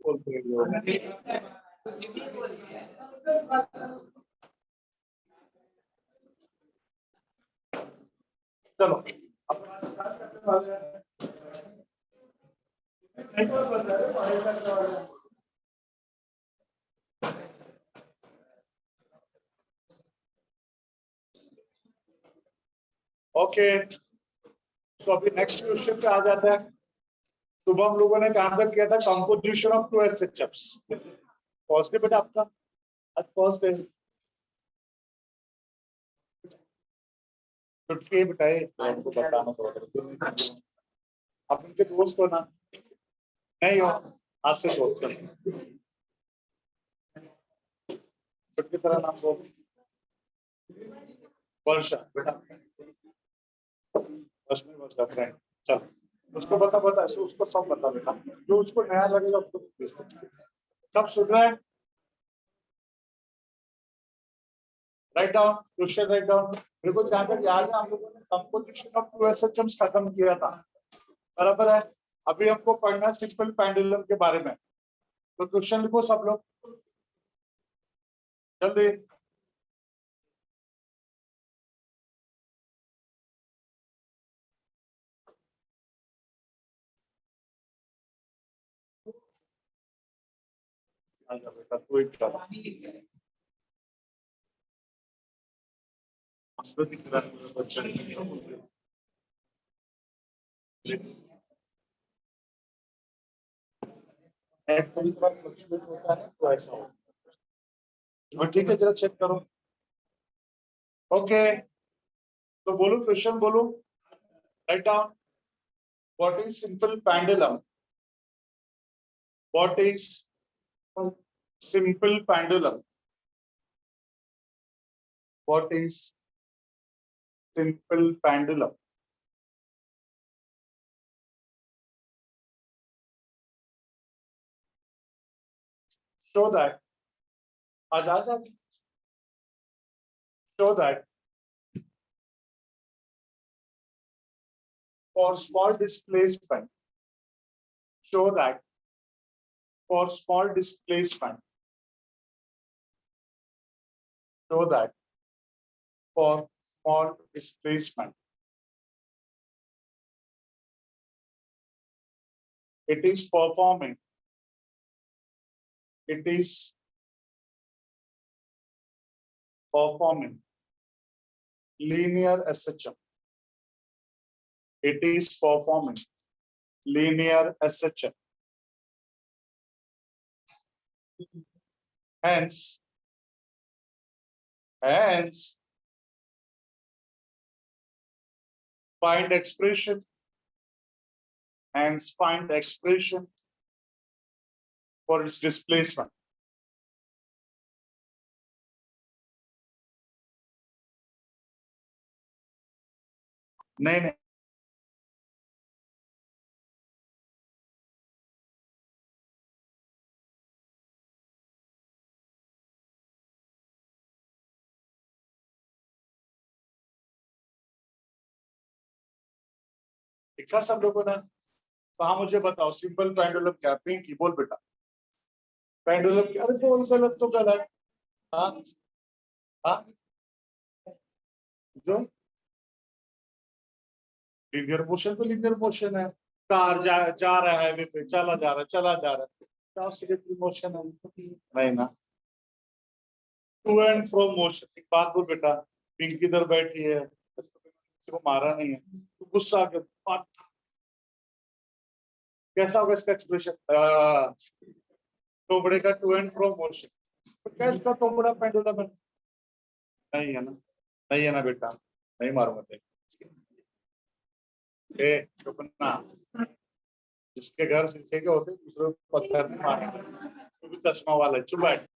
बोलते हैं। चलो ओके, तो अभी नेक्स्ट क्वेश्चन पे आ जाता है। सुबह हम लोगों ने कहां तक किया था? Composition of two SHFs. Positive बेटा आपका आज पॉजिटिव छुट्टी बिठाए आपको बताना पड़ेगा। आप उनके दोस्त हो ना? नहीं हो? आज से दोस्त छुट्टी तरह नाम बोल। वर्षा बेटा, वर्षा फ्रेंड। चल उसको बता उसको सब बता बेटा, जो उसको नया लगेगा उसको। सब सुन रहे हैं? Write down question, write down. मेरे को जहां तक याद है हम लोगों ने कंपोजिशन ऑफ टू एसएचएम्स खत्म किया था, बराबर है। अभी हमको पढ़ना सिंपल पेंडुलम के बारे में। तो क्वेश्चन लिखो सब लोग जल्दी। बेटा कोई दिख रहा है बच्चा होता है तो ऐसा हो। ठीक है, जरा चेक करो। ओके, तो बोलो क्वेश्चन बोलो, write down. What is simple pendulum? What is simple pendulum? What is simple pendulum? show that show that for small displacement, show that for small displacement, show that for small displacement, it is performing linear SHM. It is performing linear SHM. Hence, find expression for its displacement. नहीं लिखा सब लोगों ने? तो हाँ मुझे बताओ simple pendulum क्या? पिंकी बोल बेटा, पेंडुलम क्या? अरे बोल, गलत तो गलत। हाँ हाँ, जो लीनियर मोशन तो लीनियर मोशन है। कार जा रहा है हाईवे पे, चला जा रहा है, क्या सिलेक्टिव मोशन है? नहीं ना, टू एंड फ्रो मोशन। एक बात बोल बेटा, पिंकी इधर बैठी है, किसी को मारा नहीं है, तो गुस्सा आ गया, कैसा होगा इसका एक्सप्रेशन? तोबड़े का टू एंड फ्रो मोशन, तो कैसा तोबड़ा पेंडुलम है? नहीं है ना, नहीं है ना बेटा, नहीं मारूंगा तेरे। चुपना, जिसके घर शीशे के होते दूसरे को पत्थर नहीं मारेंगे। तू भी चश्मा वाला है, चुप बैठ।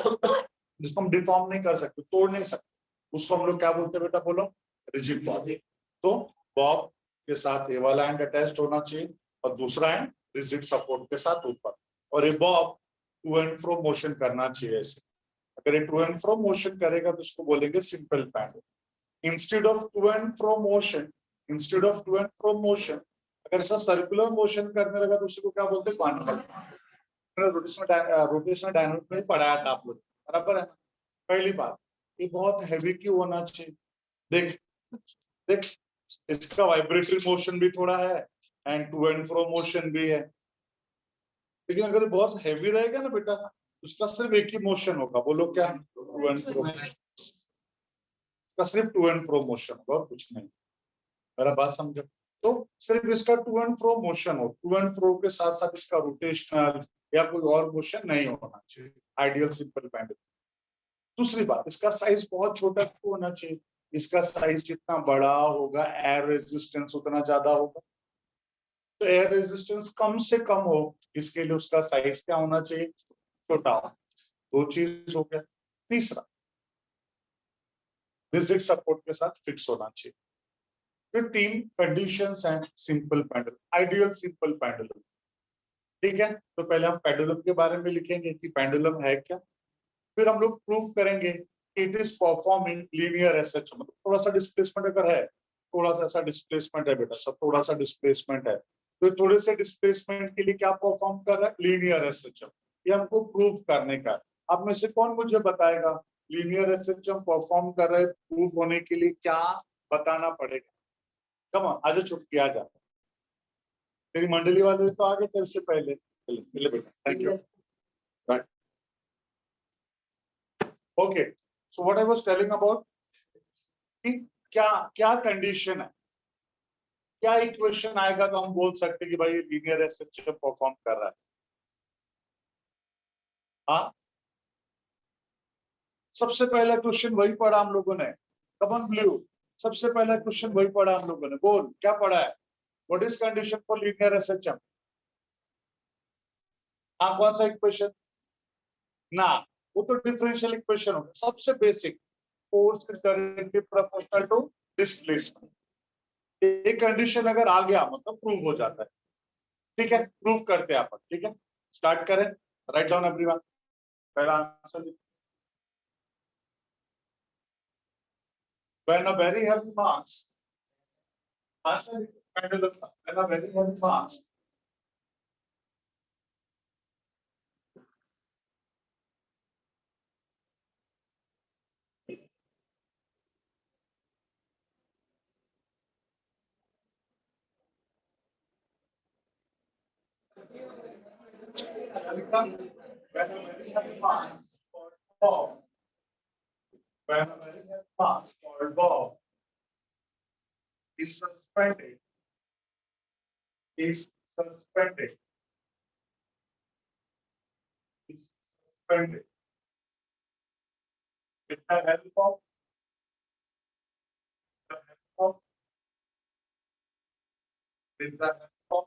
जिसको हम डिफॉर्म नहीं कर सकते, तोड़ नहीं सकते, उसको हम लोग क्या बोलते हैं बेटा, बोलो, रिजिड बॉडी। तो बॉब के साथ ये वाला एंड अटैच्ड होना चाहिए और दूसरा एंड रिजिड सपोर्ट के साथ ऊपर, और ये bob to and fro motion करना चाहिए ऐसे। अगर ये टू एंड फ्रो मोशन करेगा तो इसको बोलेंगे simple pendulum. Instead of to and fro motion, instead of to and fro motion अगर ऐसा सर्कुलर मोशन करने लगा तो उसी को क्या बोलते हैं, क्वांटम। रोटेशनल डायनामिक्स में पढ़ाया था आप लोग, बराबर है। पहली बात, ये बहुत हैवी क्यों होना चाहिए, देख देख, इसका वाइब्रेटरी मोशन भी थोड़ा है and to and fro motion भी है, लेकिन अगर बहुत हैवी रहेगा ना बेटा, उसका सिर्फ एक ही मोशन होगा, बोलो क्या, टू एंड फ्रो, इसका सिर्फ टू एंड फ्रो मोशन होगा और कुछ नहीं। मेरा बात समझो, तो सिर्फ इसका टू एंड फ्रो मोशन हो, टू एंड फ्रो के साथ साथ इसका रोटेशनल या कोई और मोशन नहीं होना चाहिए, आइडियल सिंपल पेंडुलम। दूसरी बात, इसका साइज बहुत छोटा क्यों होना चाहिए, इसका साइज जितना बड़ा होगा एयर रेजिस्टेंस उतना ज्यादा होगा, तो एयर रेजिस्टेंस कम से कम हो, इसके लिए उसका साइज क्या होना चाहिए, छोटा हो। दो चीज हो गया। तीसरा, रिजिड सपोर्ट के साथ फिक्स होना चाहिए। फिर तीन कंडीशंस हैं simple pendulum, ideal simple pendulum. ठीक है, तो पहले हम पेंडुलम के बारे में लिखेंगे कि पेंडुलम है क्या, फिर हम लोग प्रूव करेंगे it is performing linear SH, मतलब थोड़ा सा डिस्प्लेसमेंट अगर है, थोड़ा सा ऐसा डिस्प्लेसमेंट है बेटा, सब थोड़ा सा डिस्प्लेसमेंट है, तो थोड़े से डिस्प्लेसमेंट के लिए क्या परफॉर्म कर रहा है, लीनियर एसएच, ये हमको प्रूव करने का। अब में से कौन मुझे बताएगा लीनियर एसएच परफॉर्म कर रहे, प्रूव होने के लिए क्या बताना पड़ेगा, कम आज छुट किया जा, तेरी मंडली वाले तो आगे तेरे से पहले, चले बेटा, thank you. Okay, so what I was telling about, क्या क्या कंडीशन है, क्या इक्वेशन आएगा तो हम बोल सकते कि भाई लीनियर एसएच परफॉर्म कर रहा है। हाँ, सबसे पहला क्वेश्चन वही पढ़ा हम लोगों ने, कमन ब्लू, सबसे पहला क्वेश्चन वही पढ़ा हम लोगों ने, बोल क्या पढ़ा है, what is condition for linear SH. हाँ, कौन सा इक्वेशन ना, वो तो डिफरेंशियल इक्वेशन होगा, सबसे basic, force directly proportional to displacement. एक कंडीशन अगर आ गया मतलब प्रूव हो जाता है। ठीक है, प्रूव करते हैं अपन, ठीक है, स्टार्ट करें, राइट डाउन एवरीवन, पहला answer, when a very heavy mass, answer pendulum, when a very heavy mass, when a very heavy mass called Bob, when a very heavy mass called Bob is suspended, is suspended, is suspended with the help of, the help of, with the help of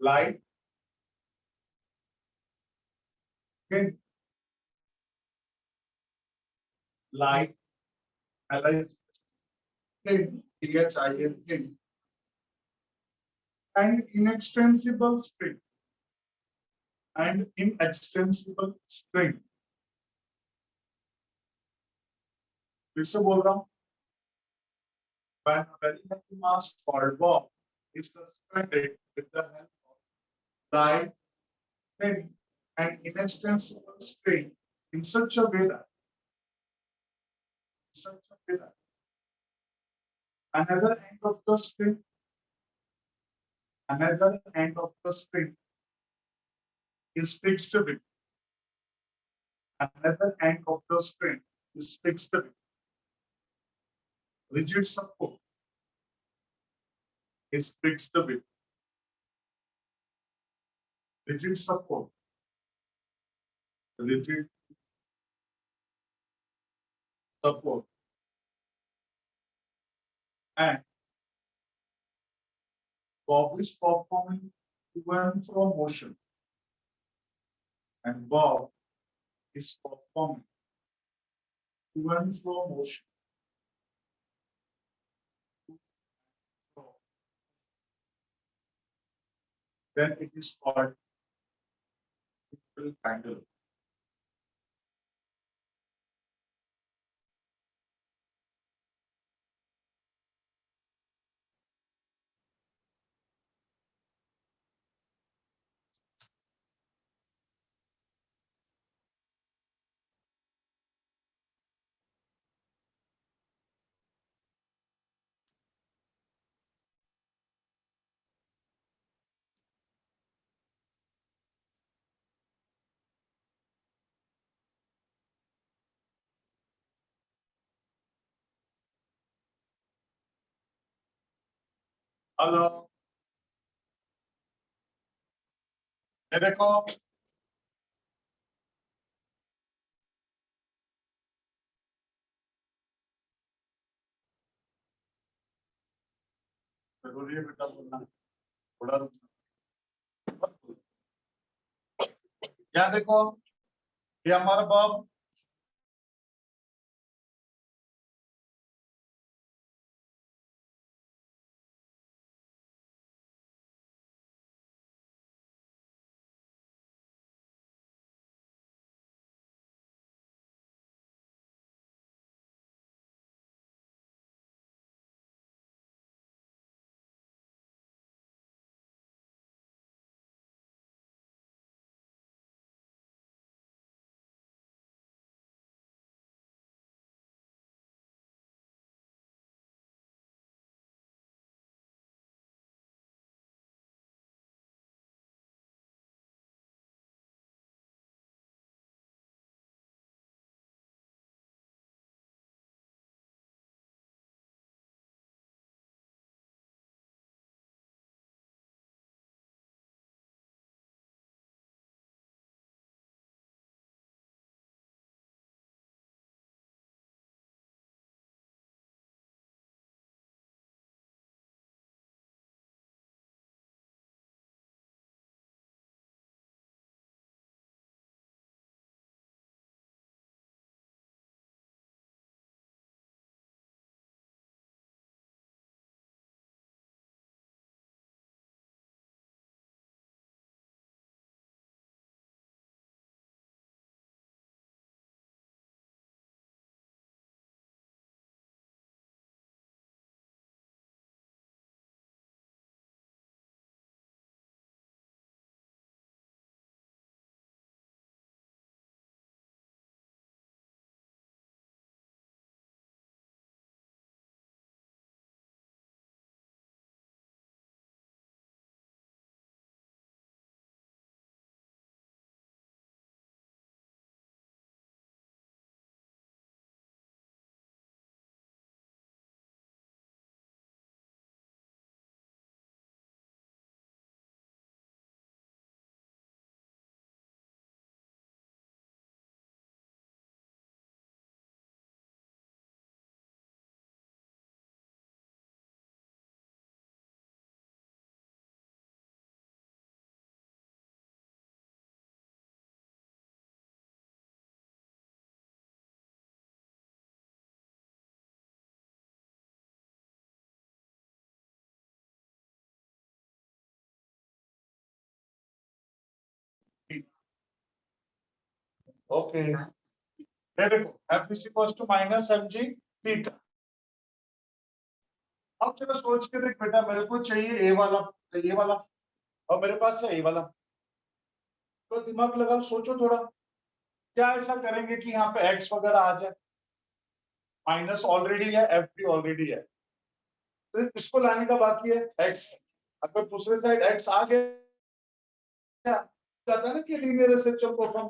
light, wind, light, wind, wind, and inextensible string, and inextensible string, फिर से बोल रहा हूं, when a very heavy mass called Bob is suspended with the help of light, wind, and inextensible string in such a way that, another end of the string, another end of the string is fixed with, another end of the string is fixed with rigid support, is fixed with rigid support, rigid support, and Bob is performing to and from motion. and Bob is performing to and fro motion. Then it is called equal angle. Hello ये देखो जरूरी है बेटा बोलना थोड़ा यहाँ देखो ये हमारा बॉब ओके ये देखो F is equals to minus mg theta अब चलो सोच के देख बेटा मेरे को चाहिए ये वाला और मेरे पास है ये वाला तो दिमाग लगाओ सोचो थोड़ा क्या ऐसा करेंगे कि यहाँ पे x वगैरह आ जाए माइनस ऑलरेडी है एफ भी ऑलरेडी है सिर्फ इसको लाने का बाकी है x अगर दूसरे साइड x आ गया जाता है ना कि लीनियर एसएचएम परफॉर्म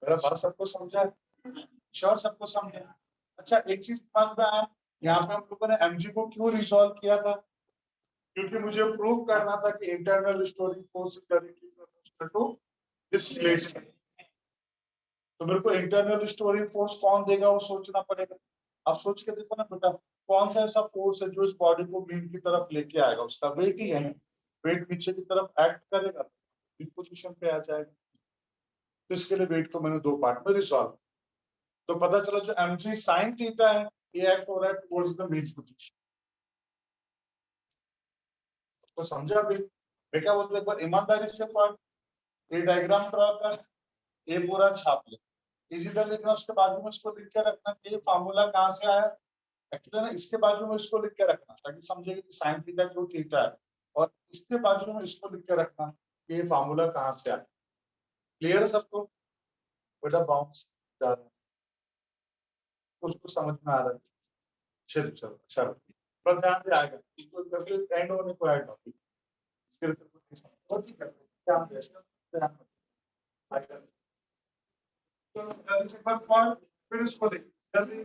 मेरा बात सबको समझा है? श्योर सबको समझा है? अच्छा एक चीज दिमाग में आया, यहाँ पे हम लोगों ने mg को क्यों रिजॉल्व किया था? क्योंकि मुझे प्रूव करना था कि internal storing force to displacement. तो मेरे को इंटरनल स्टोरिंग फोर्स कौन देगा वो सोचना पड़ेगा। आप सोच के देखो ना बेटा, कौन सा ऐसा फोर्स है जो इस बॉडी को मीन की तरफ लेके आएगा? उसका वेट ही है। वेट नीचे की तरफ एक्ट करेगा, इस पोजीशन पे आ जाएगा। तो इसके लिए वेट को मैंने दो पार्ट में रिजॉल्व। तो पता चला जो mg sin थीटा है ये एक्ट हो रहा है टुवर्ड्स द मीन पोजीशन। तो समझा अभी? मैं क्या बोलते एक बार ईमानदारी से पढ़, ये डायग्राम ड्रॉ कर, ये पूरा छाप ले। इधर लिखना, उसके बाजू में इसको लिख के रखना कि ये फार्मूला कहाँ से आया। एक्चुअली ना इसके बाजू में इसको लिख के रखना ताकि समझेगी कि साइन थीटा क्यों थीटा है, और इसके बाजू में इसको लिख के रखना कि ये फार्मूला कहाँ से आया। क्लियर है सबको? बेटा बाउंस जा रहा है, उसको समझ में आ रहा है? चलो चलो चलो, पर ध्यान से आएगा इसको कभी एंड होने को ऐड टॉपिक इसके लिए तो ठीक है, ध्यान दे ध्यान आएगा। तो जल्दी से पर फिर इसको देख जल्दी।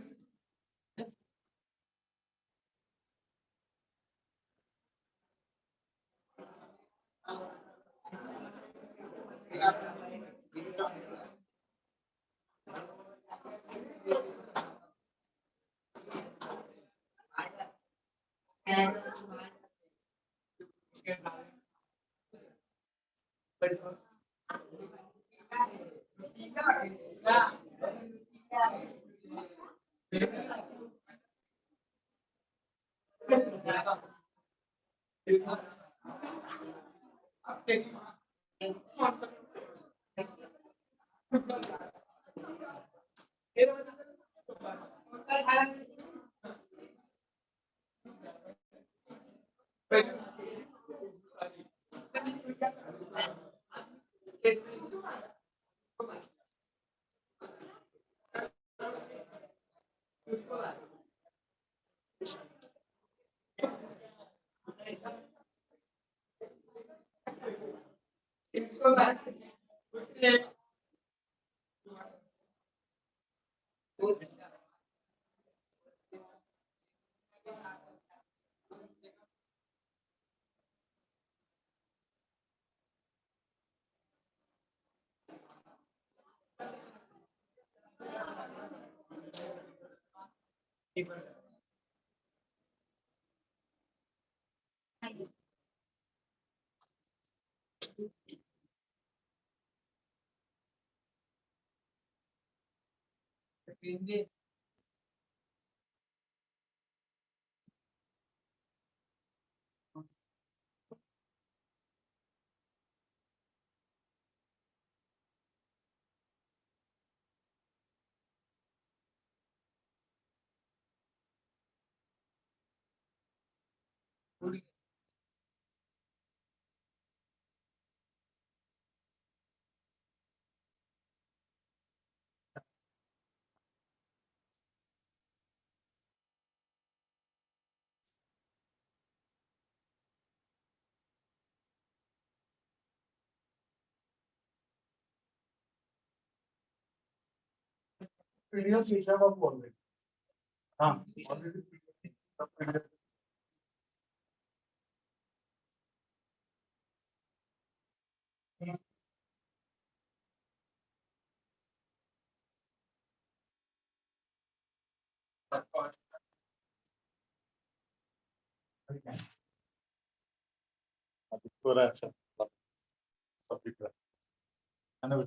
पीडीएफ शीशा में बोल रहे। हाँ ऑलरेडी पूरा अच्छा सब दिख रहा है ना?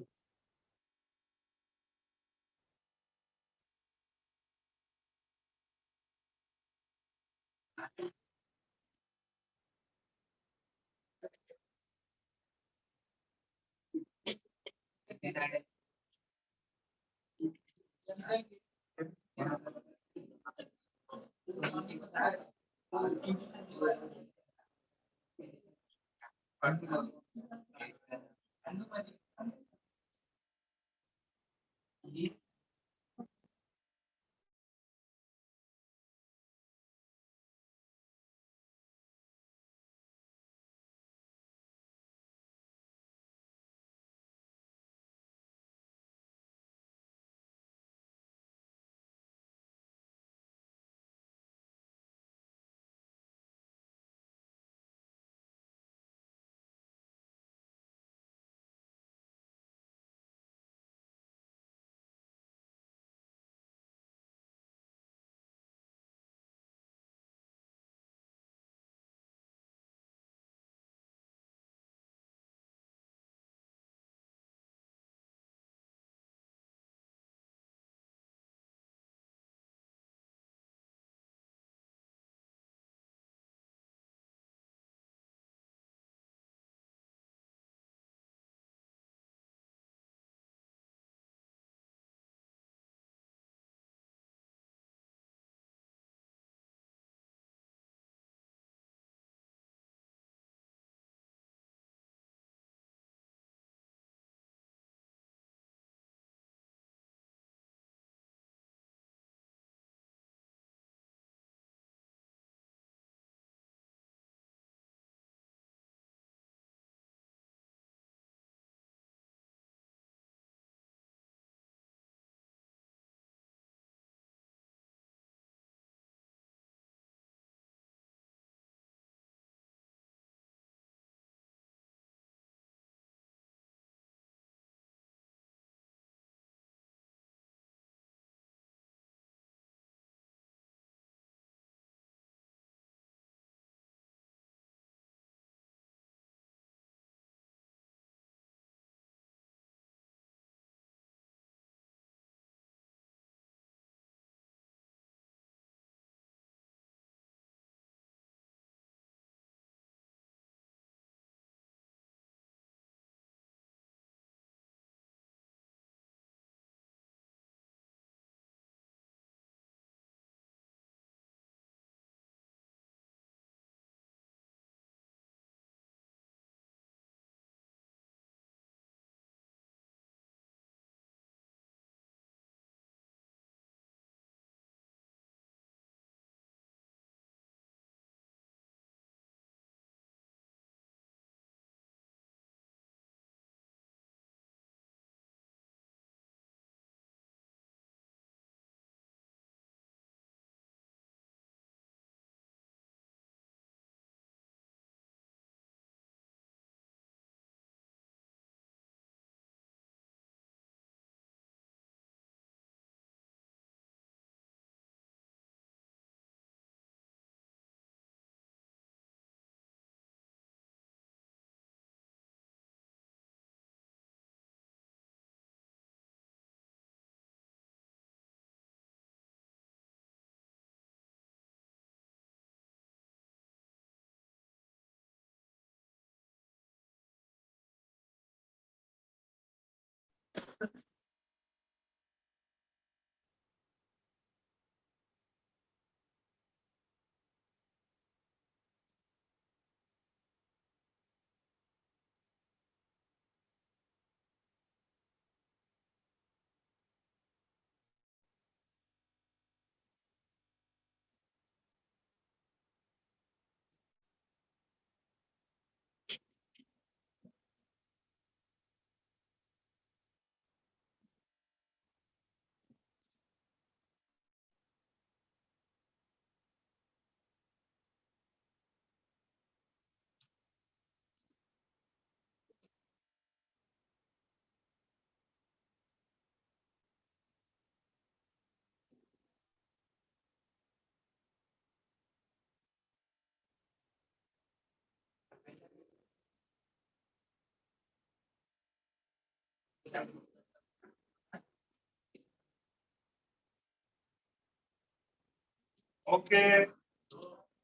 ओके,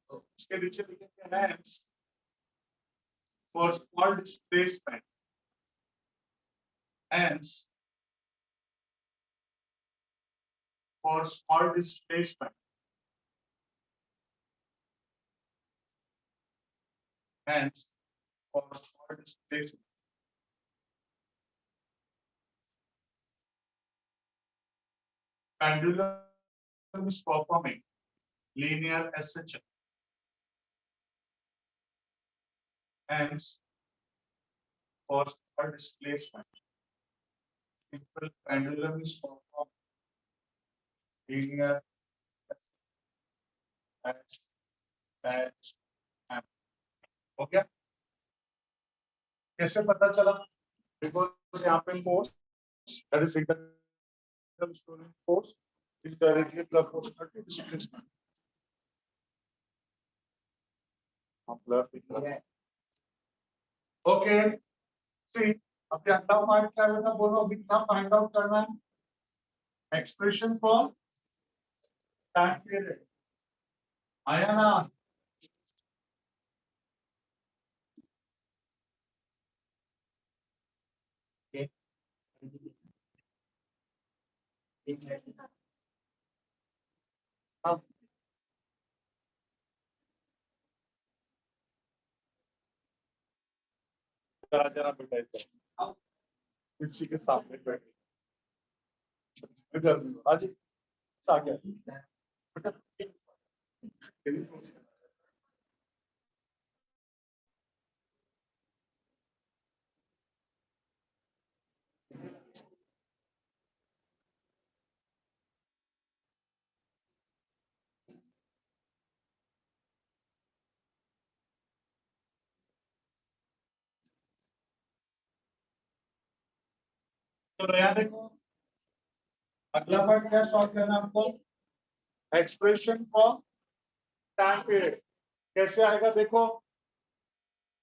इसके नीचे लिखेंगे hands for small displacement, hands for small displacement, hands for small displacement. Pendulum is performing linear SHM. Hence, for small displacement, simple pendulum is performing linear SHM. हो गया? कैसे पता चला? Because यहाँ पे force, that is internal storing force, is directly proportional to displacement. Okay, see अब अगला part क्या है बोलो, अभी क्या फाइंड आउट करना है? एक्सप्रेशन फॉर टाइम पीरियड आया ना? हाँ, जरा जरा बेटा इधर किसी के सामने बैठे इधर आज आ गया बेटा. तो नया देखो, अगला पार्ट क्या सॉल्व करना आपको? एक्सप्रेशन फॉर टाइम पीरियड कैसे आएगा देखो.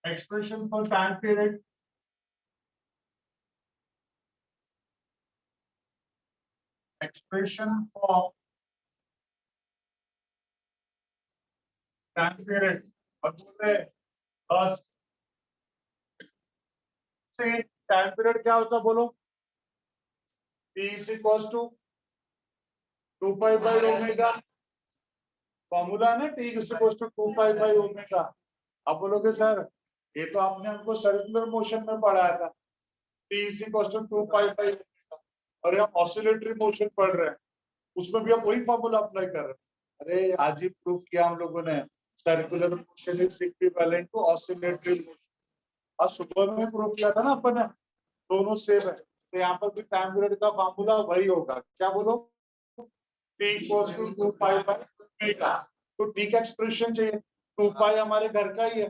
Expression for time period, expression for time period और बोले बस से टाइम पीरियड क्या होता बोलो. T is equals to 2 pi by omega, formula है ना. T is equals to 2 pi by omega. अब बोलोगे सर ये तो आपने हमको सर्कुलर मोशन में पढ़ाया था, T is equals to 2 pi by omega, और हम ऑसिलेटरी मोशन पढ़ रहे हैं, उसमें भी हम वही फॉर्मूला अप्लाई कर रहे हैं. अरे आज ही प्रूफ किया हम लोगों ने, circular motion is equivalent to oscillatory motion. आज सुबह में प्रूफ किया था ना अपन ने, दोनों सेम है. तो यहाँ पर भी टाइम पीरियड का फॉर्मूला वही होगा. क्या बोलो? T equals to 2 pi by omega. तो T का एक्सप्रेशन चाहिए, 2 pi हमारे घर का ही है.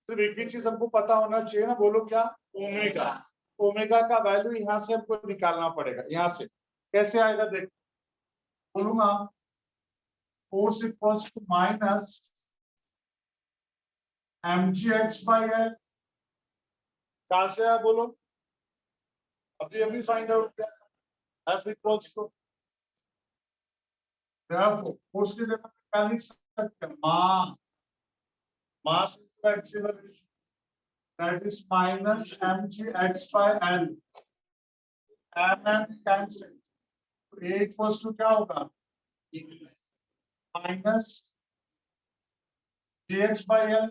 सिर्फ एक ही चीज हमको पता होना चाहिए ना, बोलो क्या? ओमेगा. ओमेगा का वैल्यू यहाँ से हमको निकालना पड़ेगा. यहाँ से कैसे आएगा देख बोलूंगा. Force equals to minus mgh by l. कहां से आया बोलो? अभी फाइंड आउट किया. F इक्वल्स टू फोर्स की जगह क्या लिख सकते हैं? Mass into acceleration, that is minus mgh by l. mm cancel, तो a इक्वल्स टू क्या होगा? Minus gh by l.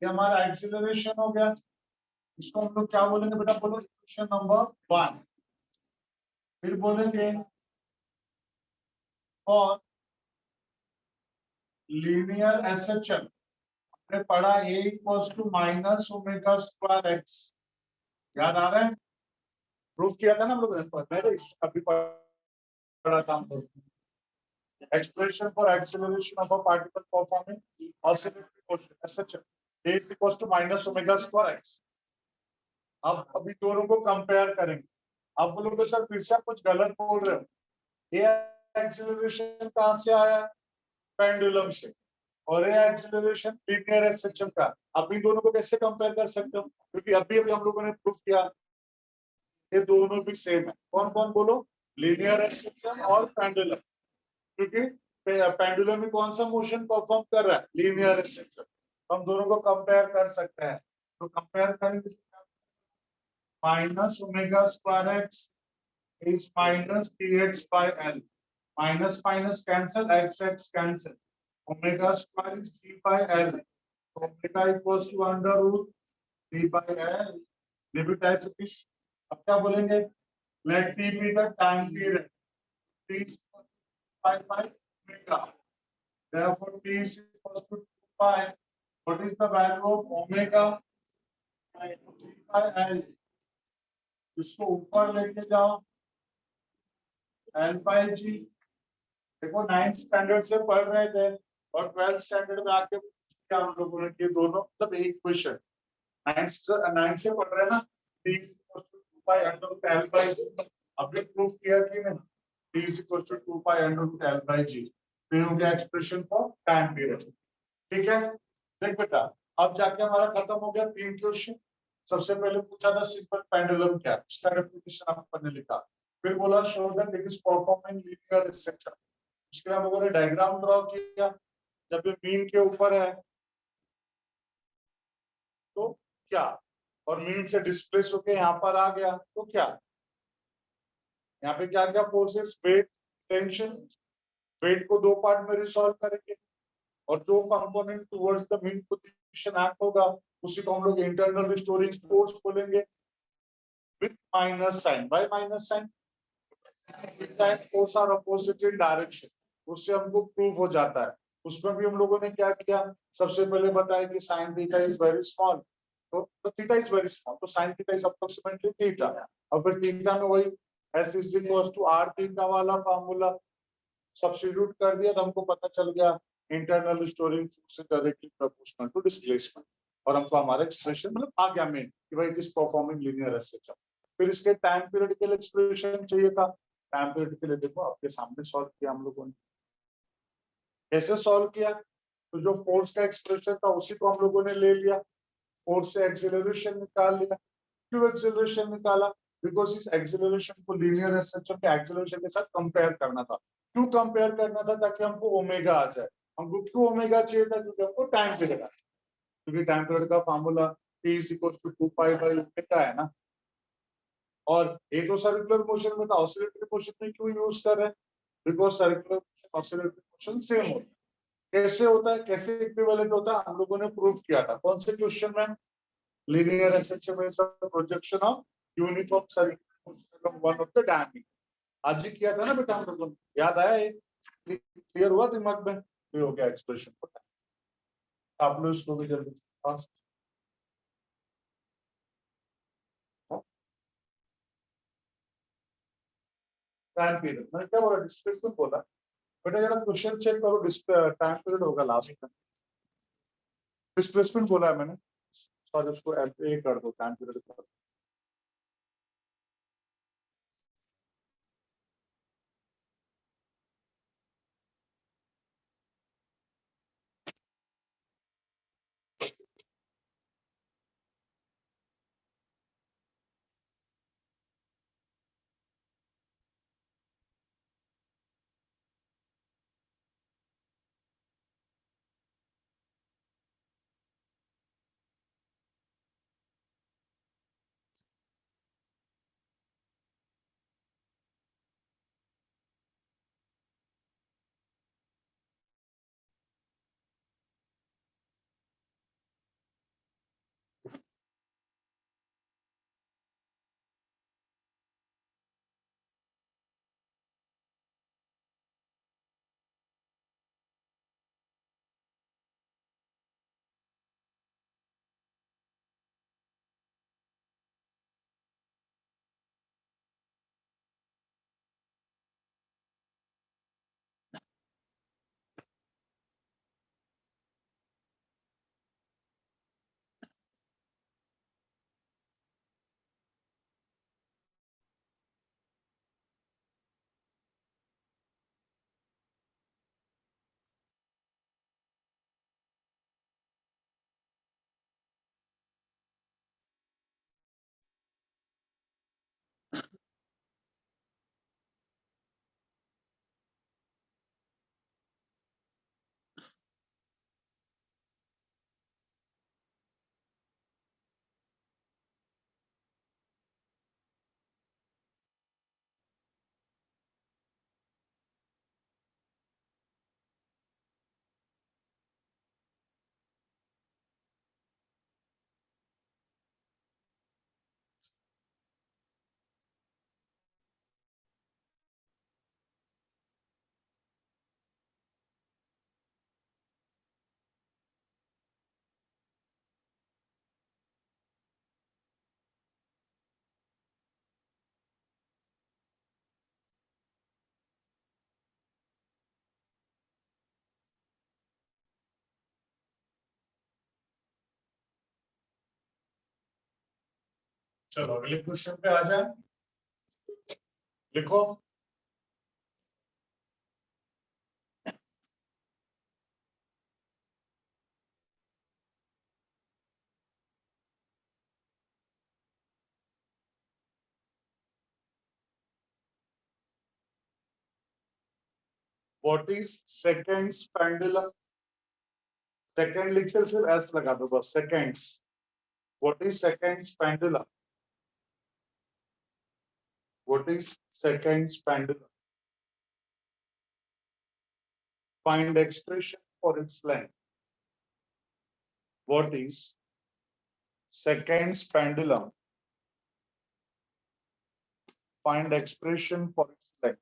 ये हमारा एक्सीलरेशन हो गया. इसको हम लोग क्या बोलेंगे बेटा? बोलो इक्वेशन नंबर 1. फिर बोलेंगे और लीनियर SHM हमने पढ़ा a equals to minus omega square x. याद आ रहा है? प्रूफ किया था ना हम लोगों ने, मैंने अभी पढ़ा था हम लोग. Expression for acceleration of a particle performing oscillatory motion SHM, a is equals to minus omega square x. अब अभी दोनों को कंपेयर करेंगे. आप बोलोगे सर फिर से आप कुछ गलत बोल रहे हो. ये एक्सीलरेशन कहां से आया? पेंडुलम से. और ये एक्सीलरेशन लीनियर SHM का. आप इन दोनों को कैसे कंपेयर कर सकते हो? क्योंकि अभी हम लोगों ने प्रूफ किया ये दोनों भी सेम है। कौन कौन बोलो? लीनियर एक्सटेंशन और पेंडुलम, क्योंकि पेंडुलम में कौन सा मोशन परफॉर्म कर रहा है? Linear extension. हम दोनों को कंपेयर कर सकते हैं, तो कंपेयर करेंगे minus omega square x is minus dx by L. Minus minus cancel, x x cancel. Omega square is d by L. Omega equals to under root d by L. Limit ऐसे किस? अब क्या बोलेंगे? Let t be the time period. T is pi by omega. Therefore, t is equals to 2 pi. What is the value of omega? d by L. इसको ऊपर लेके जाओ L by G। देखो 9th स्टैंडर्ड से पढ़ रहे थे और 12th स्टैंडर्ड में आके क्या हम लोगों ने ये दोनों मतलब एक क्वेश्चन 9th से पढ़ रहे हैं ना, t is equal to 2 pi under root L by G। अभी प्रूफ किया कि नहीं, t is equal to 2 pi under root L by G, तो ये हो गया एक्सप्रेशन फॉर टाइम पीरियड। ठीक है, देख बेटा अब जाके हमारा खत्म हो गया 3 क्वेश्चन। सबसे पहले पूछा था सिंपल पेंडुलम क्या, उसका डेफिनेशन आपने लिखा, फिर बोला show that it is performing linear structure, उसके बाद हम लोगों ने डायग्राम ड्रॉ किया, जब ये मीन के ऊपर है तो क्या, और मीन से डिस्प्लेस होके यहाँ पर आ गया तो क्या, यहाँ पे क्या क्या फोर्सेस, वेट, टेंशन। वेट को दो पार्ट में रिसॉल्व करेंगे और जो component towards the mean position act होगा उसी को हम लोग इंटरनल रिस्टोरिंग फोर्स बोलेंगे with minus sign. By minus sign, force are opposite in direction, उससे हमको प्रूव हो जाता है। उसमें भी हम लोगों ने क्या किया, सबसे पहले बताया कि sine theta is very small, तो थीटा इज वेरी स्मॉल, तो sine theta is approximately theta, और फिर थीटा में वही s is equal to r theta वाला फार्मूला सब्स्टिट्यूट कर दिया, तो हमको पता चल गया internal restoring force is directly proportional to displacement, और हमको हमारा एक्सप्रेशन मतलब आ गया मेन कि भाई इट इज परफॉर्मिंग लीनियर एस्ट्रक्चर। फिर इसके टाइम पीरियड के लिए एक्सप्रेशन चाहिए था, टाइम पीरियड के लिए देखो आपके सामने सॉल्व किया हम लोगों ने। कैसे सॉल्व किया, तो जो फोर्स का एक्सप्रेशन था उसी को हम लोगों ने ले लिया, फोर्स से एक्सेलरेशन निकाल लिया। क्यों एक्सेलरेशन निकाला, बिकॉज इस एक्सेलरेशन को लीनियर एस्ट्रक्चर के एक्सेलरेशन के साथ कंपेयर करना था। क्यों कंपेयर करना था, ताकि हमको ओमेगा आ जाए। हमको क्यों ओमेगा चाहिए था, क्योंकि हमको टाइम पीरियड आ, क्योंकि टाइम पीरियड का formula t is equal to 2 pi by omega है ना, और ये तो सर्कुलर मोशन में था, ऑसिलेटरी मोशन में क्यों यूज कर रहे हैं, because circular motion oscillatory motion same होता है। कैसे होता है, कैसे इक्विवेलेंट होता है, हम लोगों ने प्रूव किया था। कौन से क्वेश्चन में, लीनियर एस्ट्रक्चर में projection of uniform circular motion of one of the diameter, आज ही किया था ना बेटा हम लोगों ने, याद आया, ये क्लियर हुआ दिमाग में, ये हो गया एक्सप्रेशन। आप लोग इसको भी जल्दी टाइम पीरियड, मैंने क्या बोला, डिस्प्लेसमेंट बोला बेटा, जरा क्वेश्चन चेक करो, टाइम पीरियड होगा लास्ट में, डिस्प्लेसमेंट बोला है मैंने, सॉरी उसको ए कर दो, टाइम पीरियड कर दो। चलो अगले क्वेश्चन पे आ जाए, लिखो। What is seconds pendulum? Second लिखते फिर एस लगा दो बस, seconds. What is seconds pendulum? What is seconds pendulum? Find expression for its length. What is seconds pendulum? Find expression for its length.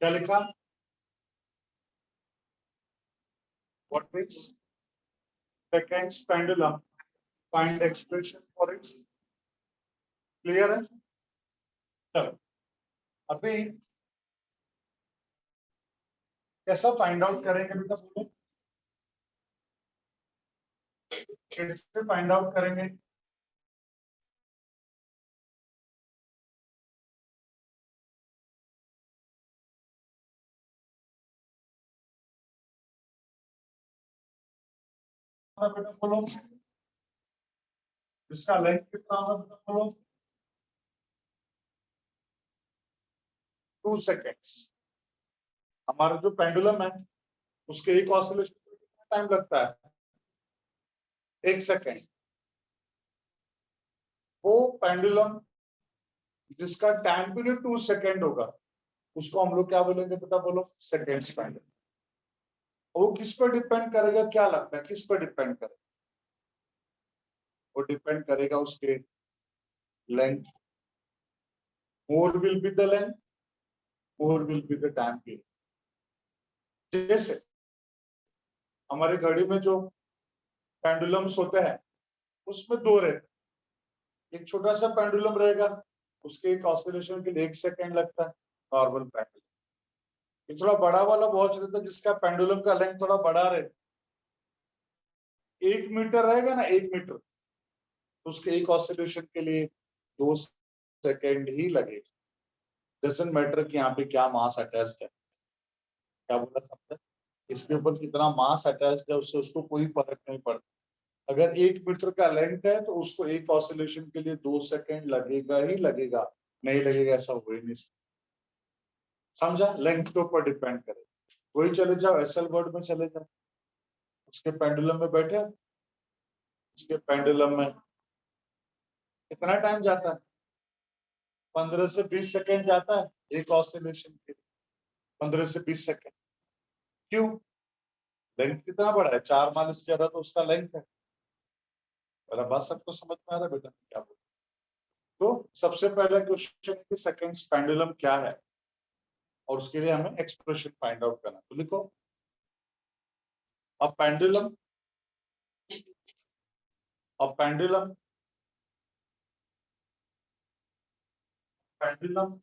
क्या लिखा? What is seconds pendulum? Find expression for its. Clear है? चलो अभी कैसा find out करेंगे बेटा? बोलो कैसे फाइंड आउट करेंगे? बेटा बोलो इसका लेंथ कितना होगा? बेटा बोलो 2 seconds। हमारा जो पेंडुलम है उसके एक ऑसिलेशन में कितना टाइम लगता है? 1 सेकेंड। वो पेंडुलम जिसका टाइम पीरियड 2 सेकेंड होगा उसको हम लोग क्या बोलेंगे बेटा? बोलो सेकेंड्स पेंडुलम। वो किस पर डिपेंड करेगा? क्या लगता है किस पर डिपेंड करेगा? वो डिपेंड करेगा उसके length. More will be the length, more will be the time period. जैसे हमारे घड़ी में जो पेंडुलम्स होते हैं उसमें 2 रहते हैं। एक छोटा सा पेंडुलम रहेगा, उसके एक ऑसिलेशन के लिए 1 सेकेंड लगता है, नॉर्मल पेंडुलम। ये थोड़ा बड़ा वाला वॉच रहता है जिसका पेंडुलम का लेंथ थोड़ा बड़ा रहे, 1 मीटर रहेगा ना, 1 मीटर, तो उसके एक ऑसिलेशन के लिए 2 सेकेंड ही लगेगा। डजंट मैटर कि यहाँ पे क्या मास अटैच्ड है। क्या बोला समझे? इसके ऊपर कितना मास अटैच्ड है उससे उसको कोई फर्क नहीं पड़ता। अगर 1 मीटर का लेंथ है तो उसको एक ऑसिलेशन के लिए 2 सेकेंड लगेगा ही लगेगा, नहीं लगेगा ऐसा हो ही नहीं सकता। समझा? लेंथ के ऊपर डिपेंड करे। वही चले जाओ एसएल वर्ड में चले जाओ, उसके पेंडुलम में बैठे, उसके पेंडुलम में कितना टाइम जाता है? 15 से 20 सेकेंड जाता है एक ऑसिलेशन के लिए। 15 से 20 सेकेंड। क्यों? लेंथ कितना बड़ा है, 4 माइल ज्यादा तो उसका लेंथ है। मेरा बात सबको समझ में आ रहा है बेटा क्या बोल? तो सबसे पहला क्वेश्चन है कि सेकेंड्स पेंडुलम क्या है और उसके लिए हमें एक्सप्रेशन फाइंड आउट करना। तो लिखो a pendulum, a pendulum, pendulum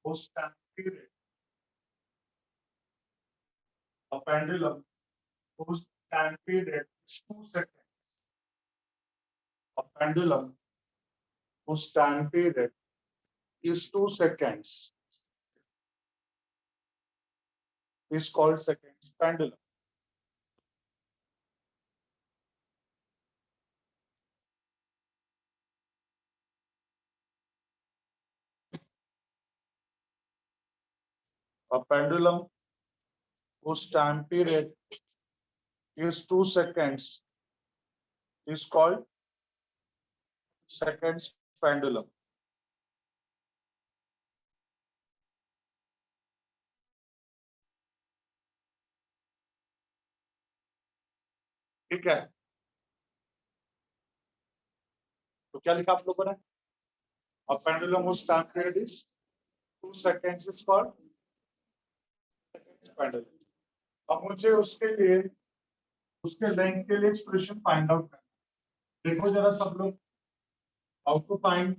whose time period, a pendulum whose time period is 2 seconds, a pendulum whose time period is 2 seconds is called seconds pendulum. A pendulum whose time period is 2 seconds is called seconds pendulum. ठीक है? तो क्या लिखा आप लोगों ने? A pendulum whose time period is 2 seconds is called seconds pendulum. अब मुझे उसके लिए उसके लेंथ के लिए एक्सप्रेशन फाइंड आउट करना। देखो जरा सब लोग, हाउ टू फाइंड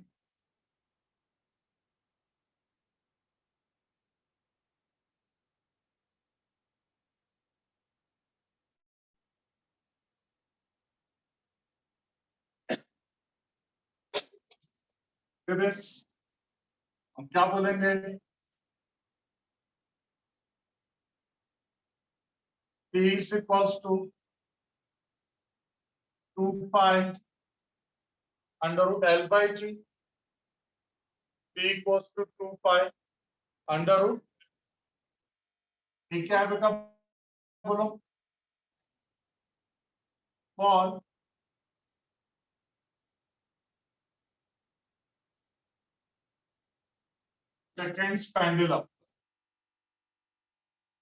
दिस। हम क्या बोलेंगे, P is equals to 2 pi under root L by G. P equals to 2 pi under root, ये क्या है बेटा बोलो, for seconds pendulum.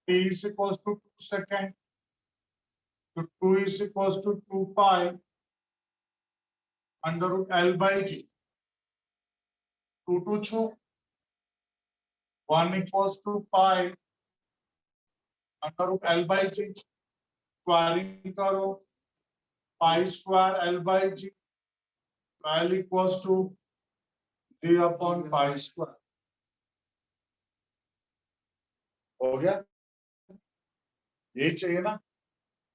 P is equals to 2 second, so 2 is equals to 2 pi under root L by G. 2 to 2, 1 equals to pi under root L by G. Squaring करो, pi square L by G, L equals to G upon pi square. हो गया, यही चाहिए ना।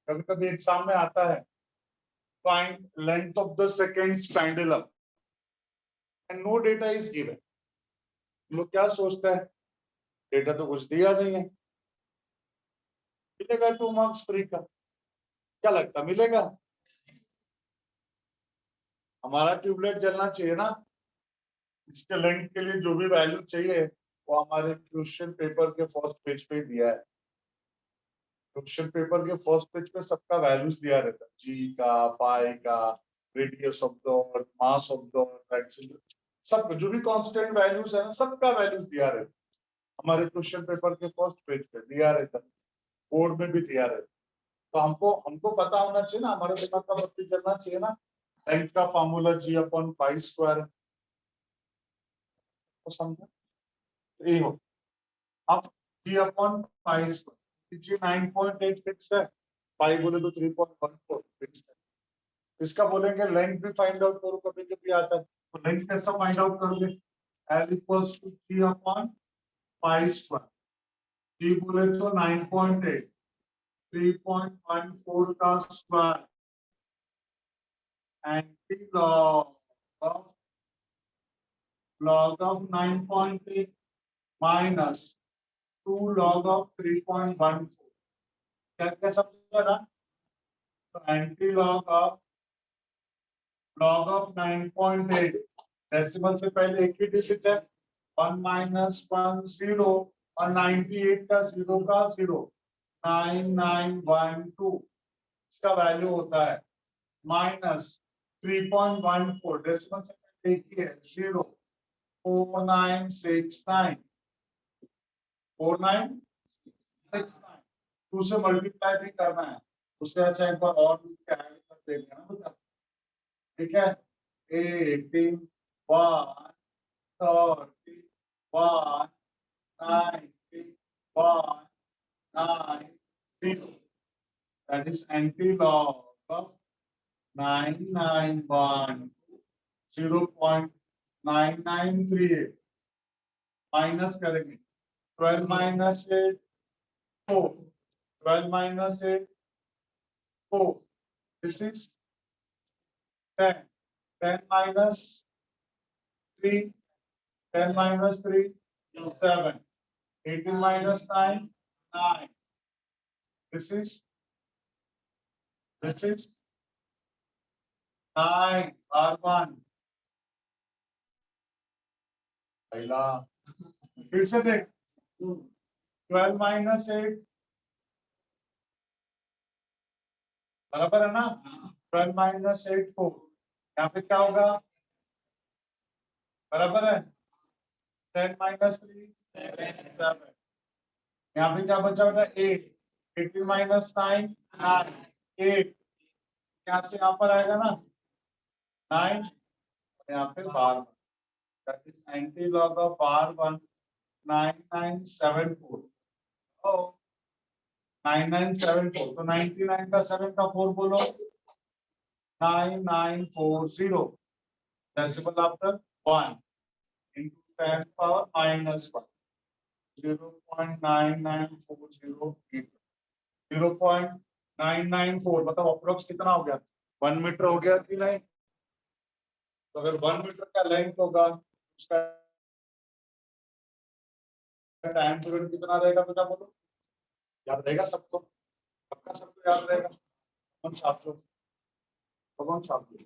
कभी कभी exam में आता है, find length of the seconds pendulum and no data is given. लोग क्या सोचते हैं, डेटा तो कुछ दिया नहीं है, मिलेगा 2 मार्क्स फ्री का, क्या लगता मिलेगा? हमारा ट्यूबलाइट जलना चाहिए ना, इसके लेंथ के लिए जो भी वैल्यू चाहिए वो हमारे क्वेश्चन पेपर के फर्स्ट पेज पे दिया है। क्वेश्चन पेपर के फर्स्ट पेज पे सबका वैल्यूज दिया रहता है, जी का, पाई का, radius of the mass of the, सब जो भी कांस्टेंट वैल्यूज है ना, सबका वैल्यूज दिया रहता है। हमारे क्वेश्चन पेपर के फर्स्ट पेज पे दिया रहता है, बोर्ड में भी दिया रहता है। तो हमको हमको पता होना चाहिए ना, हमारे दिमाग का बत्ती चलना चाहिए ना। लेंथ का फार्मूला जी अपॉन पाई स्क्वायर, तो समझा ये हो। अब जी अपॉन पाई स्क्वायर, जी 9.8 फिक्स है, पाई बोले तो 3.14 फिक्स है। इसका बोलेंगे लेंथ भी फाइंड आउट करो, कभी कभी आता है, तो लेंथ कैसा फाइंड आउट करोगे, L equals to g upon pi square, g बोले तो 9.8, 3.14 का square anti log of 9.8 minus 2 log of 3.14, क्या क्या समझा ना। तो एंटी log of 9.8, डेसिमल से पहले एक ही डिजिट है, 1 माइनस 1 0, और 98 का 0 का 0, 9912, इसका वैल्यू होता है माइनस 3.14, डेसिमल से पहले एक ही है 0, 4969, 4969, टू से मल्टीप्लाई भी करना है, उससे अच्छा एक बार और ऐड कर देंगे ना बेटा, ठीक है। 81, 30, 91, 90, that is anti-log of 991, 0.9938, minus करेंगे 12 minus 8 4, 12 minus 8 4, this is 10, 10 minus 3, 10 minus 3 7, 18 minus 9 9, this is 9 R1, पहला, फिर से देख 12 minus 8 बराबर है ना, 12 minus 8 4, यहाँ पे क्या होगा, बराबर है 10 minus 3 7, यहाँ पे क्या बचा बेटा 8, 18 minus 9 9, 8, यहाँ से यहाँ पर आएगा ना 9, यहाँ पे बार, that is 90 log of R1 9974, oh 9974, तो 99 का 7 का 4 बोलो, 9940 decimal after 1 into 10 power minus 1, 0.9940, 0.994, मतलब अप्रोक्स कितना हो गया, 1 मीटर हो गया कि नहीं? तो अगर 1 मीटर का लेंथ होगा, उसका टाइम पीरियड कितना रहेगा बेटा बोलो? याद रहेगा सबको? पक्का सबको याद रहेगा? कौन छात्र कौन छात्र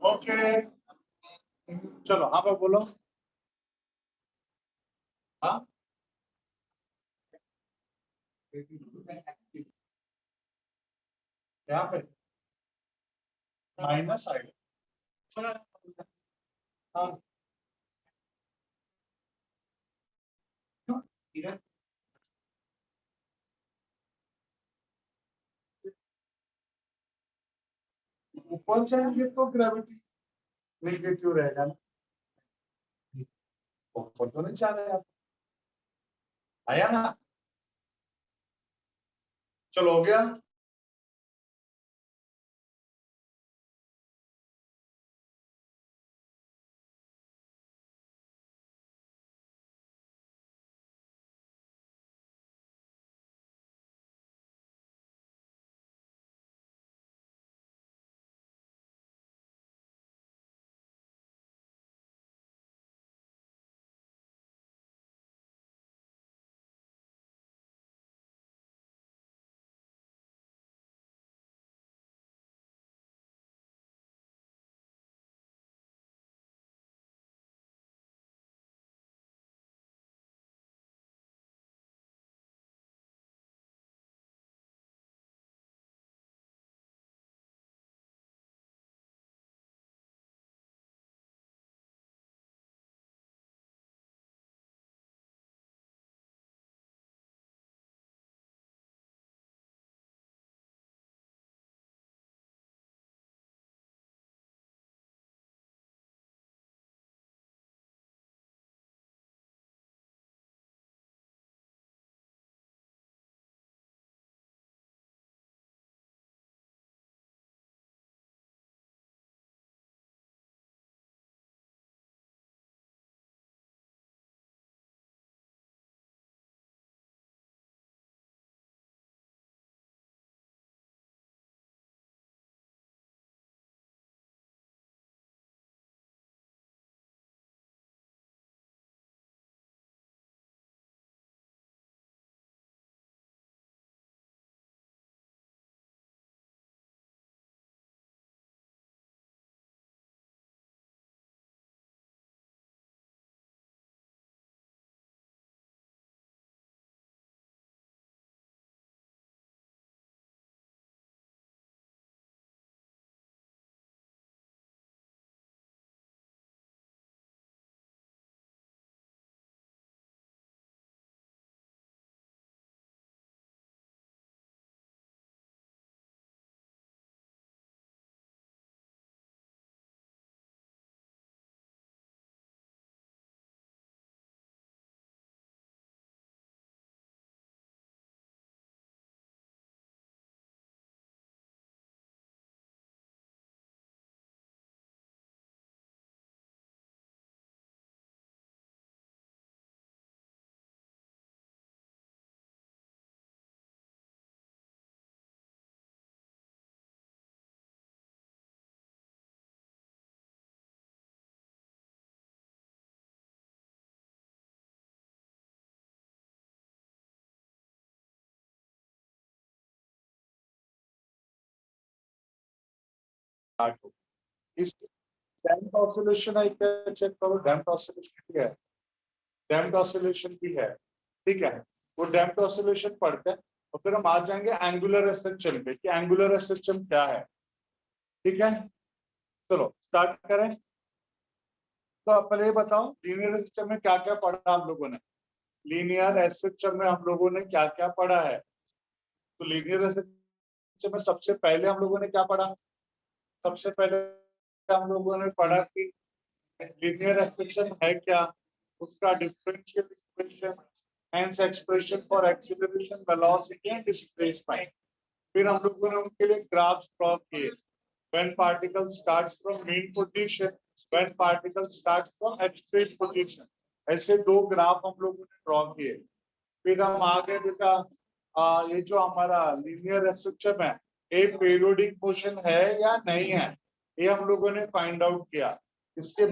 ओके, चलो हाँ पे बोलो, हाँ यहाँ पे माइनस आएगा, हाँ ऊपर जाएंगे तो ग्रेविटी नेगेटिव रहेगा ना, ऊपर तो नहीं जा रहे आप, आया ना? चलो हो गया। इस डैम्प्ड ऑसिलेशन है क्या, चेक करो। डैम्प्ड ऑसिलेशन भी है, डैम्प्ड ऑसिलेशन भी है, ठीक है। वो डैम्प्ड ऑसिलेशन पढ़ते हैं और फिर हम आ जाएंगे एंगुलर एसएचएम पे कि एंगुलर एसएचएम क्या है, ठीक है। चलो स्टार्ट करें। तो आप पहले ये बताओ लीनियर एसएचएम में क्या क्या पढ़ा हम लोगों ने। लीनियर एसएचएम में हम लोगों ने क्या क्या पढ़ा है। तो लीनियर एसएचएम में सबसे पहले हम लोगों ने क्या पढ़ा। सबसे पहले हम लोगों ने पढ़ा कि लीनियर एसएचएम है क्या, उसका differential equation, hence expression for acceleration, velocity and displacement. फिर हम लोगों ने उनके लिए ग्राफ्स ड्रॉ किए। When particle starts from mean position, when particle starts from extreme position, ऐसे दो ग्राफ हम लोगों ने ड्रॉ किए। फिर हम आगे बेटा ये जो हमारा लीनियर एसएचएम है ये पीरियोडिक मोशन है या नहीं है, ये हम लोगों ने फाइंड आउट किया। इसके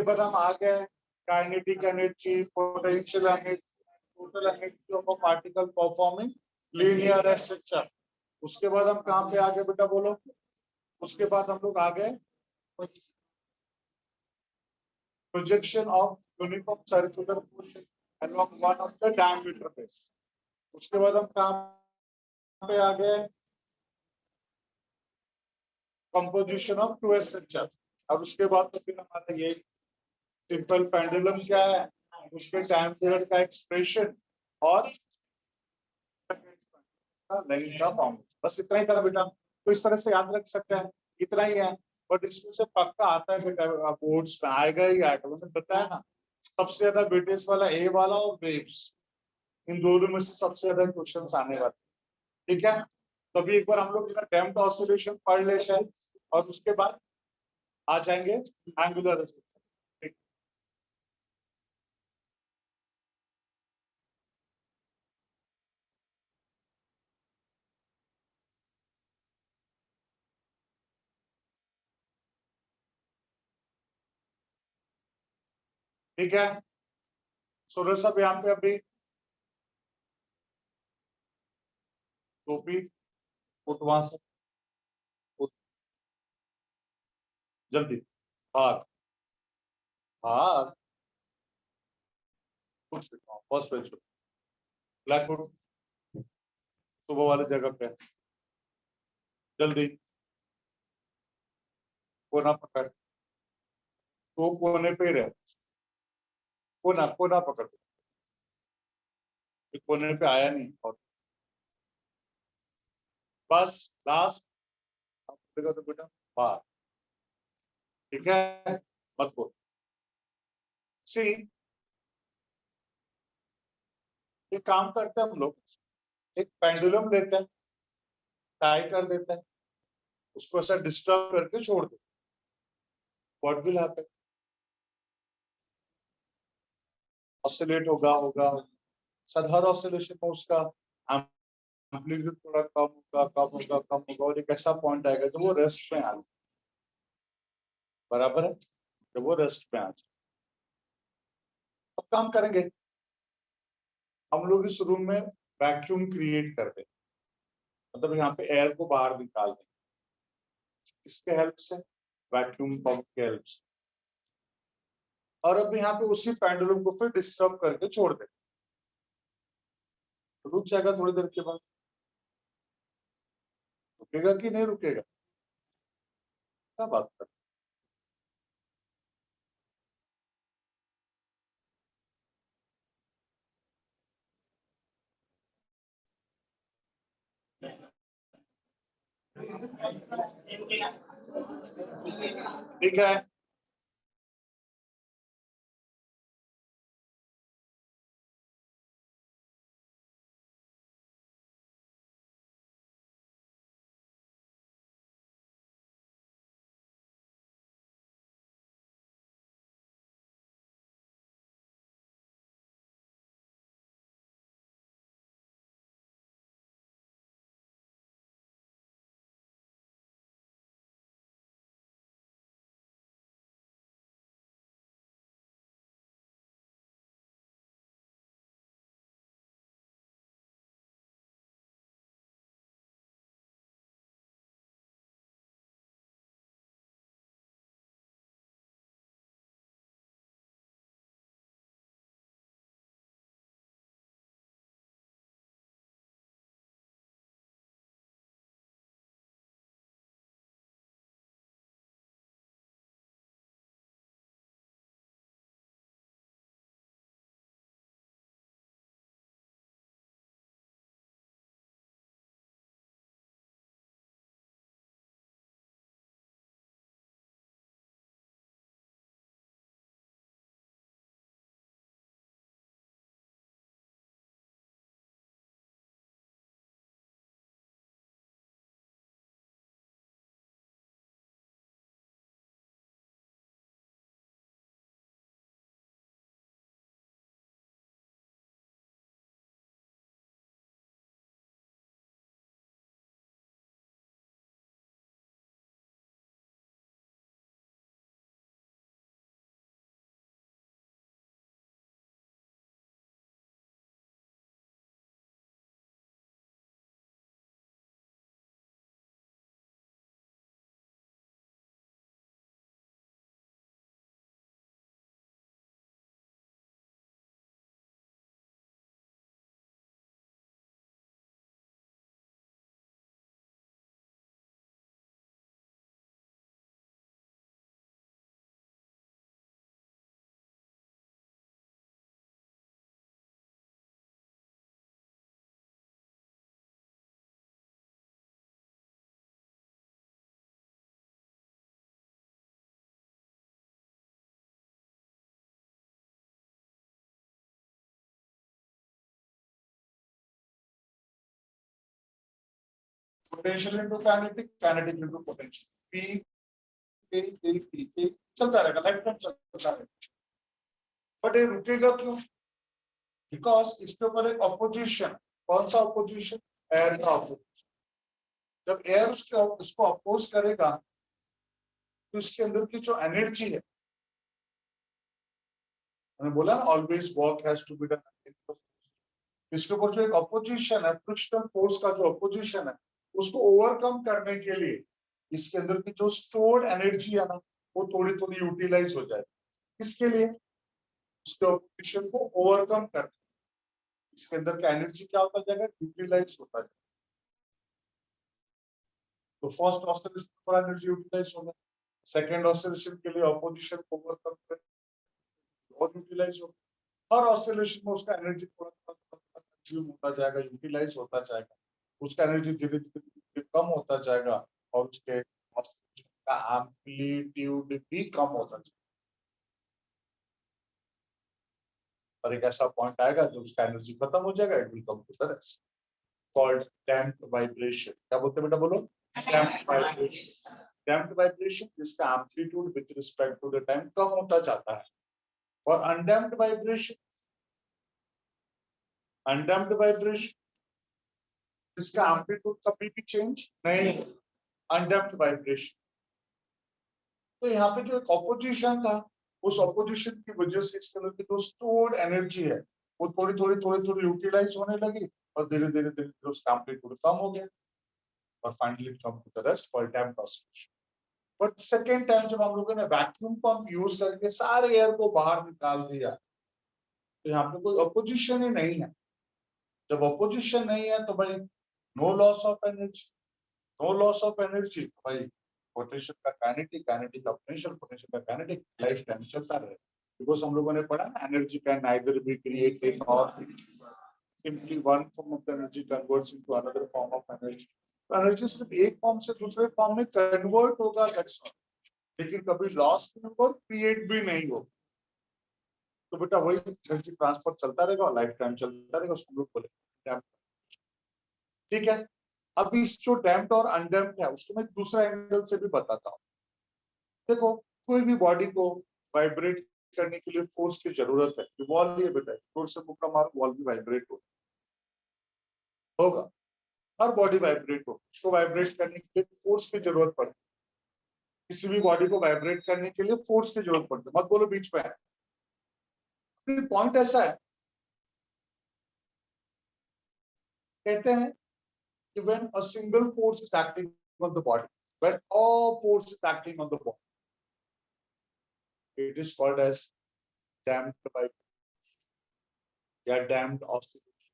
बाद हम आ गए kinetic energy, potential energy, total energy of a particle performing linear SHM. उसके बाद हम कहाँ पे आ गए बेटा बोलो। उसके बाद हम लोग आ गए projection of uniform circular motion along one of the diameter base। उसके बाद हम कहाँ पे आ गए कंपोजिशन ऑफ टू एसएचएम। अब उसके बाद तो फिर हमारा ये सिंपल पेंडुलम क्या है, उसके टाइम पीरियड का एक्सप्रेशन और लेंथ का फॉर्म। बस इतना ही था बेटा। तो इस तरह से याद रख सकते हैं, इतना ही है। बट इसमें से पक्का आता है बेटा, बोर्ड्स में आएगा ही आएगा। मैंने बताया ना सबसे ज्यादा वेटेज वाला ए वाला और वेव्स, इन दोनों में से सबसे ज्यादा क्वेश्चंस आने वाले। ठीक है, तो अभी एक बार हम लोग डैम्प्ड ऑसिलेशन पढ़ लेते हैं और उसके बाद आ जाएंगे एंगुलर। ठीक है, सूर्य सब यहाँ पे अभी टोपी उठ वहां से उठ, जल्दी भाग भाग, कुछ फर्स्ट पेज ब्लैक बोर्ड सुबह वाली जगह पे, जल्दी कोना पकड़, तो कोने पे रहे, कोना कोना पकड़, कोने पे आया नहीं और बस लास्ट तो बेटा बाहर। ठीक है, मत बोल। सी ये काम करते हैं हम लोग, एक पेंडुलम लेते हैं, टाई कर देते हैं, उसको ऐसा डिस्टर्ब करके छोड़ देते, व्हाट विल हैपन, ऑसिलेट होगा होगा हर ऑसिलेशन में उसका एम्पलीट्यूड थोड़ा कम होगा कम होगा कम होगा और एक ऐसा पॉइंट आएगा जब वो रेस्ट में आ जाए, बराबर है, जब वो रेस्ट में आ जाए। अब काम करेंगे हम लोग, इस रूम में वैक्यूम क्रिएट कर दें, मतलब यहाँ पे एयर को बाहर निकाल दें, इसके हेल्प से, वैक्यूम पंप के हेल्प से, और अब यहाँ पे उसी पेंडुलम को फिर डिस्टर्ब करके छोड़ दें, तो रुक जाएगा थोड़ी देर के बाद, रुकेगा कि नहीं रुकेगा, क्या बात कर। ठीक है, potential into kinetic, kinetic into potential, P A चलता रहेगा, लाइफ टाइम चलता रहेगा। बट ये रुकेगा क्यों? बिकॉज इसके ऊपर एक ऑपोजिशन, कौन सा ऑपोजिशन? एयर का ऑपोजिशन। जब एयर उसको अपोज करेगा तो इसके अंदर की जो एनर्जी है, मैंने बोला ना always work has to be done, इसके ऊपर जो एक ऑपोजिशन है, फ्रिक्शनल फोर्स का जो ऑपोजिशन है, उसको ओवरकम करने के लिए इसके अंदर की जो स्टोर्ड एनर्जी है ना, वो थोड़ी थोड़ी यूटिलाइज हो जाए। इसके लिए उसके ऑपोजिशन को ओवरकम कर, इसके अंदर का एनर्जी क्या होता जाएगा? यूटिलाइज होता जाएगा। तो फर्स्ट ऑसिलेशन पर एनर्जी यूटिलाइज होगा, सेकंड ऑसिलेशन के लिए ऑपोजिशन को ओवरकम कर और यूटिलाइज होगा। हर ऑसिलेशन में उसका एनर्जी थोड़ा कंज्यूम होता जाएगा, यूटिलाइज होता जाएगा, उसका एनर्जी धीरे धीरे कम होता जाएगा और उसके ऑसिलेशन का एम्पलीट्यूड भी कम होता जाएगा। और एक ऐसा पॉइंट आएगा जो उसका एनर्जी खत्म हो जाएगा, it will come to the rest, called damped vibration. क्या बोलते हैं बेटा? बोलो। Damped vibration. डैम्प्ड वाइब्रेशन जिसका amplitude with respect to the time कम होता जाता है। और अनडैम्प्ड वाइब्रेशन, अनडैम्प्ड वाइब्रेशन जिसका एम्पलीट्यूड कभी भी चेंज नहीं, अनडैम्प्ड वाइब्रेशन। तो यहाँ पे जो एक ऑपोजिशन था, उस ऑपोजिशन की वजह से इसके अंदर की जो स्टोर्ड एनर्जी है वो थोड़ी थोड़ी यूटिलाइज होने लगी और धीरे धीरे उसका एम्पलीट्यूड कम हो गया और finally come to the rest for damped oscillation. But second time जब हम लोगों ने वैक्यूम पंप यूज करके सारे एयर को बाहर निकाल दिया, तो यहाँ पे कोई ऑपोजिशन ही नहीं है। जब ऑपोजिशन नहीं है तो भाई no loss of energy, no loss of energy, भाई पोटेंशियल का काइनेटिक, काइनेटिक का पोटेंशियल, पोटेंशियल का काइनेटिक, लाइफ टाइम चलता रहे। बिकॉज हम लोगों ने पढ़ा ना, energy can neither be created और simply one form of energy converts into another form of energy. तो एनर्जी सिर्फ एक फॉर्म से दूसरे फॉर्म में कन्वर्ट होगा, दैट्स ऑल, लेकिन कभी लॉस नहीं होगा और क्रिएट भी नहीं होगा। तो बेटा वही एनर्जी ट्रांसफर चलता रहेगा और लाइफ टाइम चलता रहेगा, उसको हम लोग बोले। ठीक है, अभी जो डैम्प्ड और अनडैम्प्ड है उसको मैं दूसरा एंगल से भी बताता हूँ। देखो, कोई भी बॉडी को वाइब्रेट करने के लिए फोर्स की जरूरत है। वॉल ये बेटा, जोर से मुक्का मारो, वॉल भी वाइब्रेट होगा। हर बॉडी वाइब्रेट हो, उसको वाइब्रेट करने के लिए फोर्स की जरूरत पड़ती है। किसी भी बॉडी को वाइब्रेट करने के लिए फोर्स की जरूरत पड़ती है। मत बोलो बीच में। पॉइंट ऐसा है, कहते हैं कि when a single force is acting on the body, when all force is acting on the body, it is called as damped vibration या damped oscillation।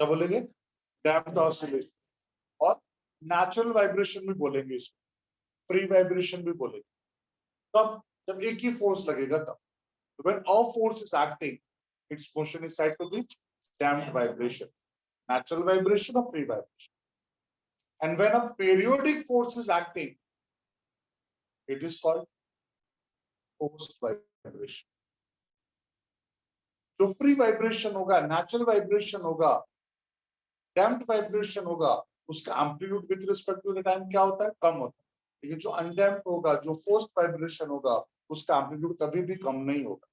क्या बोलेंगे? damped oscillation। और नेचुरल वाइब्रेशन भी बोलेंगे इसको, फ्री वाइब्रेशन भी बोलेंगे। तब जब एक ही फोर्स लगेगा तब, when all force is acting, its motion is said to be damped vibration, natural vibration or free vibration. And when a periodic force is acting, it is called forced vibration. जो free vibration होगा, natural vibration होगा, damped vibration होगा, उसका amplitude with respect to the time क्या होता है? कम होता है। लेकिन जो अनडैम्प्ड होगा, जो फोर्स्ड वाइब्रेशन होगा, उसका एम्पलीट्यूड कभी भी कम नहीं होगा।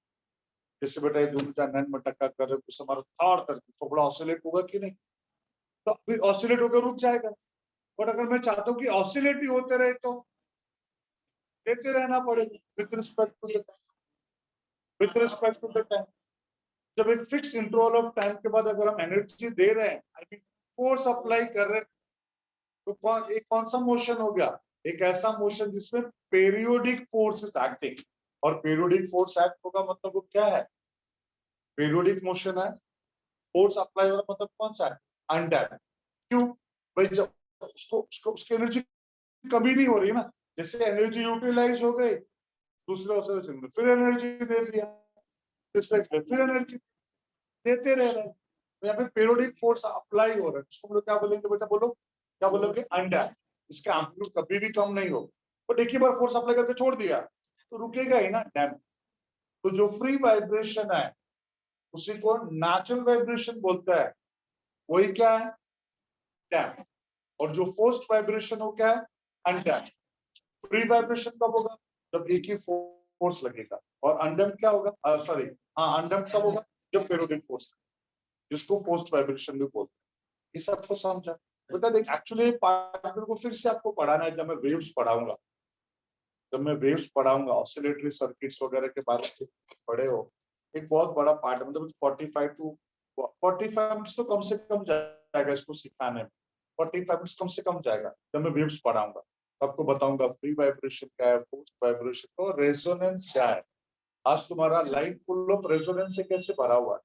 जैसे बेटा ये दोनों नैन में टक्कर कर रहे, कुछ हमारा थाड़ करके थोड़ा ऑसिलेट होगा कि नहीं? तो फिर ऑसिलेट होकर रुक जाएगा। बट अगर मैं चाहता हूँ कि ऑसिलेट ही होते रहे तो देते रहना पड़ेगा with respect to the time, with respect to the time. जब एक फिक्स इंटरवल ऑफ टाइम के बाद अगर हम एनर्जी दे रहे हैं, आई मीन फोर्स अप्लाई कर रहे हैं, तो कौन सा मोशन हो गया? एक ऐसा मोशन जिसमें पीरियोडिक फोर्स इज एक्टिंग। और पीरियोडिक फोर्स एक्ट होगा मतलब वो क्या है? पीरियोडिक मोशन है, फोर्स अप्लाई हो रहा मतलब कौन सा है? अनडैम्प्ड। क्यों भाई? जब उसकी एनर्जी कमी नहीं हो रही है ना। जैसे एनर्जी यूटिलाइज हो गई, दूसरे ऑसिलेशन में फिर एनर्जी दे दिया, फिर एनर्जी देते रह रहे हैं। तो यहाँ पे पीरियोडिक फोर्स अप्लाई हो रहा है, उसको हम लोग क्या बोलेंगे बेटा? बोलो, क्या बोलोगे? अनडैम्प्ड। इसका एम्पलीट्यूड कभी भी कम नहीं होगा। बट एक ही बार फोर्स अप्लाई करके छोड़ दिया तो रुकेगा ही ना, डैम्प। तो जो फ्री वाइब्रेशन है उसी को नेचुरल वाइब्रेशन बोलता है, वही क्या है, डैम्प। और जो फोर्स्ड वाइब्रेशन हो क्या है, अनडैम्प। फ्री वाइब्रेशन कब होगा, जब एक ही फोर्स लगेगा। और अनडैम्प क्या होगा, सॉरी हाँ, अनडैम्प कब होगा, जब पीरियोडिक फोर्स, जिसको फोर्स्ड वाइब्रेशन भी बोलते हैं। ये सबको समझा। बता देख, एक्चुअली पार्ट को फिर से आपको पढ़ाना है, जब मैं वेव्स पढ़ाऊंगा, जब मैं वेव्स पढ़ाऊंगा, ऑसिलेटरी सर्किट्स वगैरह के बारे में पढ़े हो, एक बहुत बड़ा पार्ट है, मतलब 45 मिनट्स तो कम से कम जाएगा इसको सिखाने में। 45 मिनट्स कम से कम जाएगा जब मैं वेव्स पढ़ाऊंगा। आपको बताऊंगा फ्री वाइब्रेशन क्या है, फोर्स्ड वाइब्रेशन और रेजोनेंस क्या है। आज तुम्हारा लाइफ फुल ऑफ रेजोनेंस से कैसे भरा हुआ है।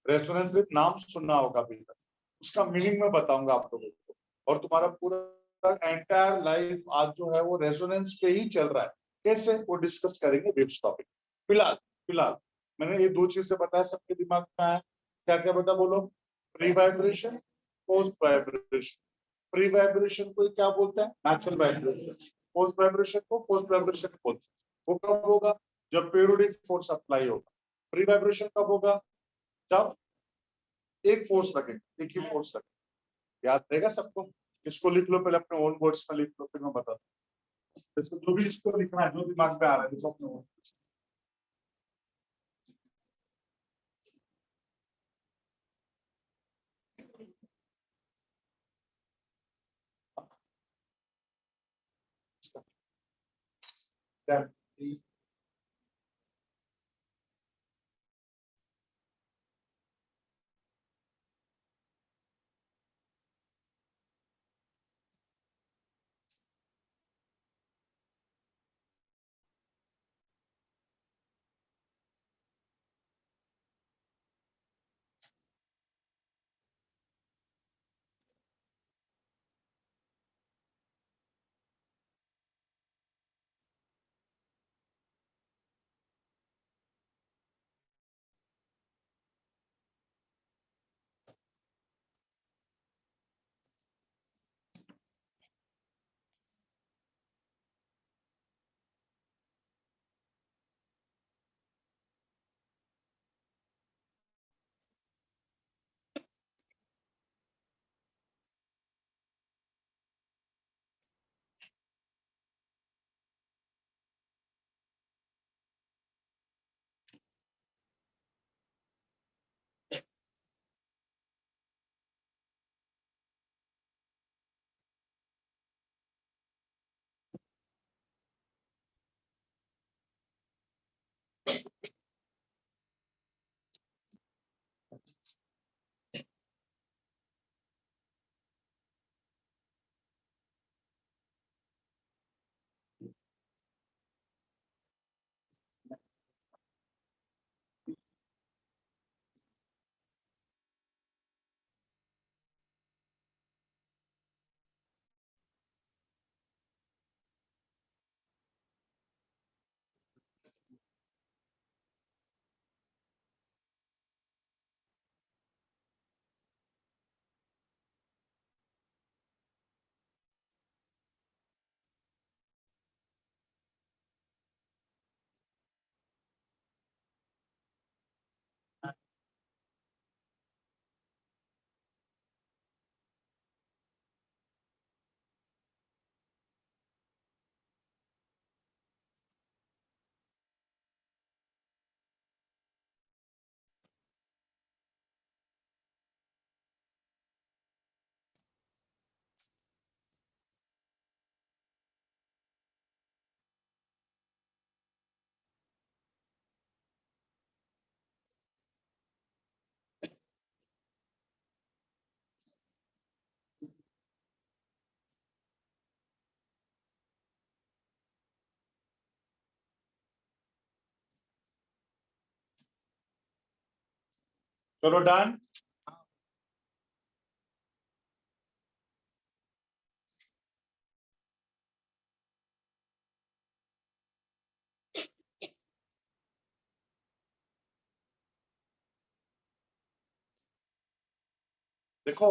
रेजोनेंस सिर्फ नाम सुनना होगा अभी तक, उसका मीनिंग मैं बताऊंगा आप लोगों को। और तुम्हारा पूरा एंटायर लाइफ आज जो है वो रेजोनेंस पे ही चल रहा है। कैसे, वो डिस्कस करेंगे वेव्स टॉपिक। फिलहाल फिलहाल मैंने ये 2 चीजें बताया, सबके दिमाग में आया क्या क्या, बेटा बोलो। Free vibration, post vibration. Free vibration को क्या बोलते हैं, नेचुरल वाइब्रेशन। पोस्ट वाइब्रेशन को फोर्स्ड वाइब्रेशन बोलते हैं। वो कब होगा, जब पीरियोडिक फोर्स अप्लाई होगा। फ्री वाइब्रेशन कब होगा, जब एक फोर्स लगेगा, एक ही फोर्स लगेगा। याद रहेगा सबको। इसको लिख लो पहले, अपने ओन वर्ड्स में लिख लो, फिर मैं बताता हूँ। इसको जो भी इसको लिखना है, जो दिमाग में आ रहा है, लिखो अपने own words। Then the चलो डन। देखो,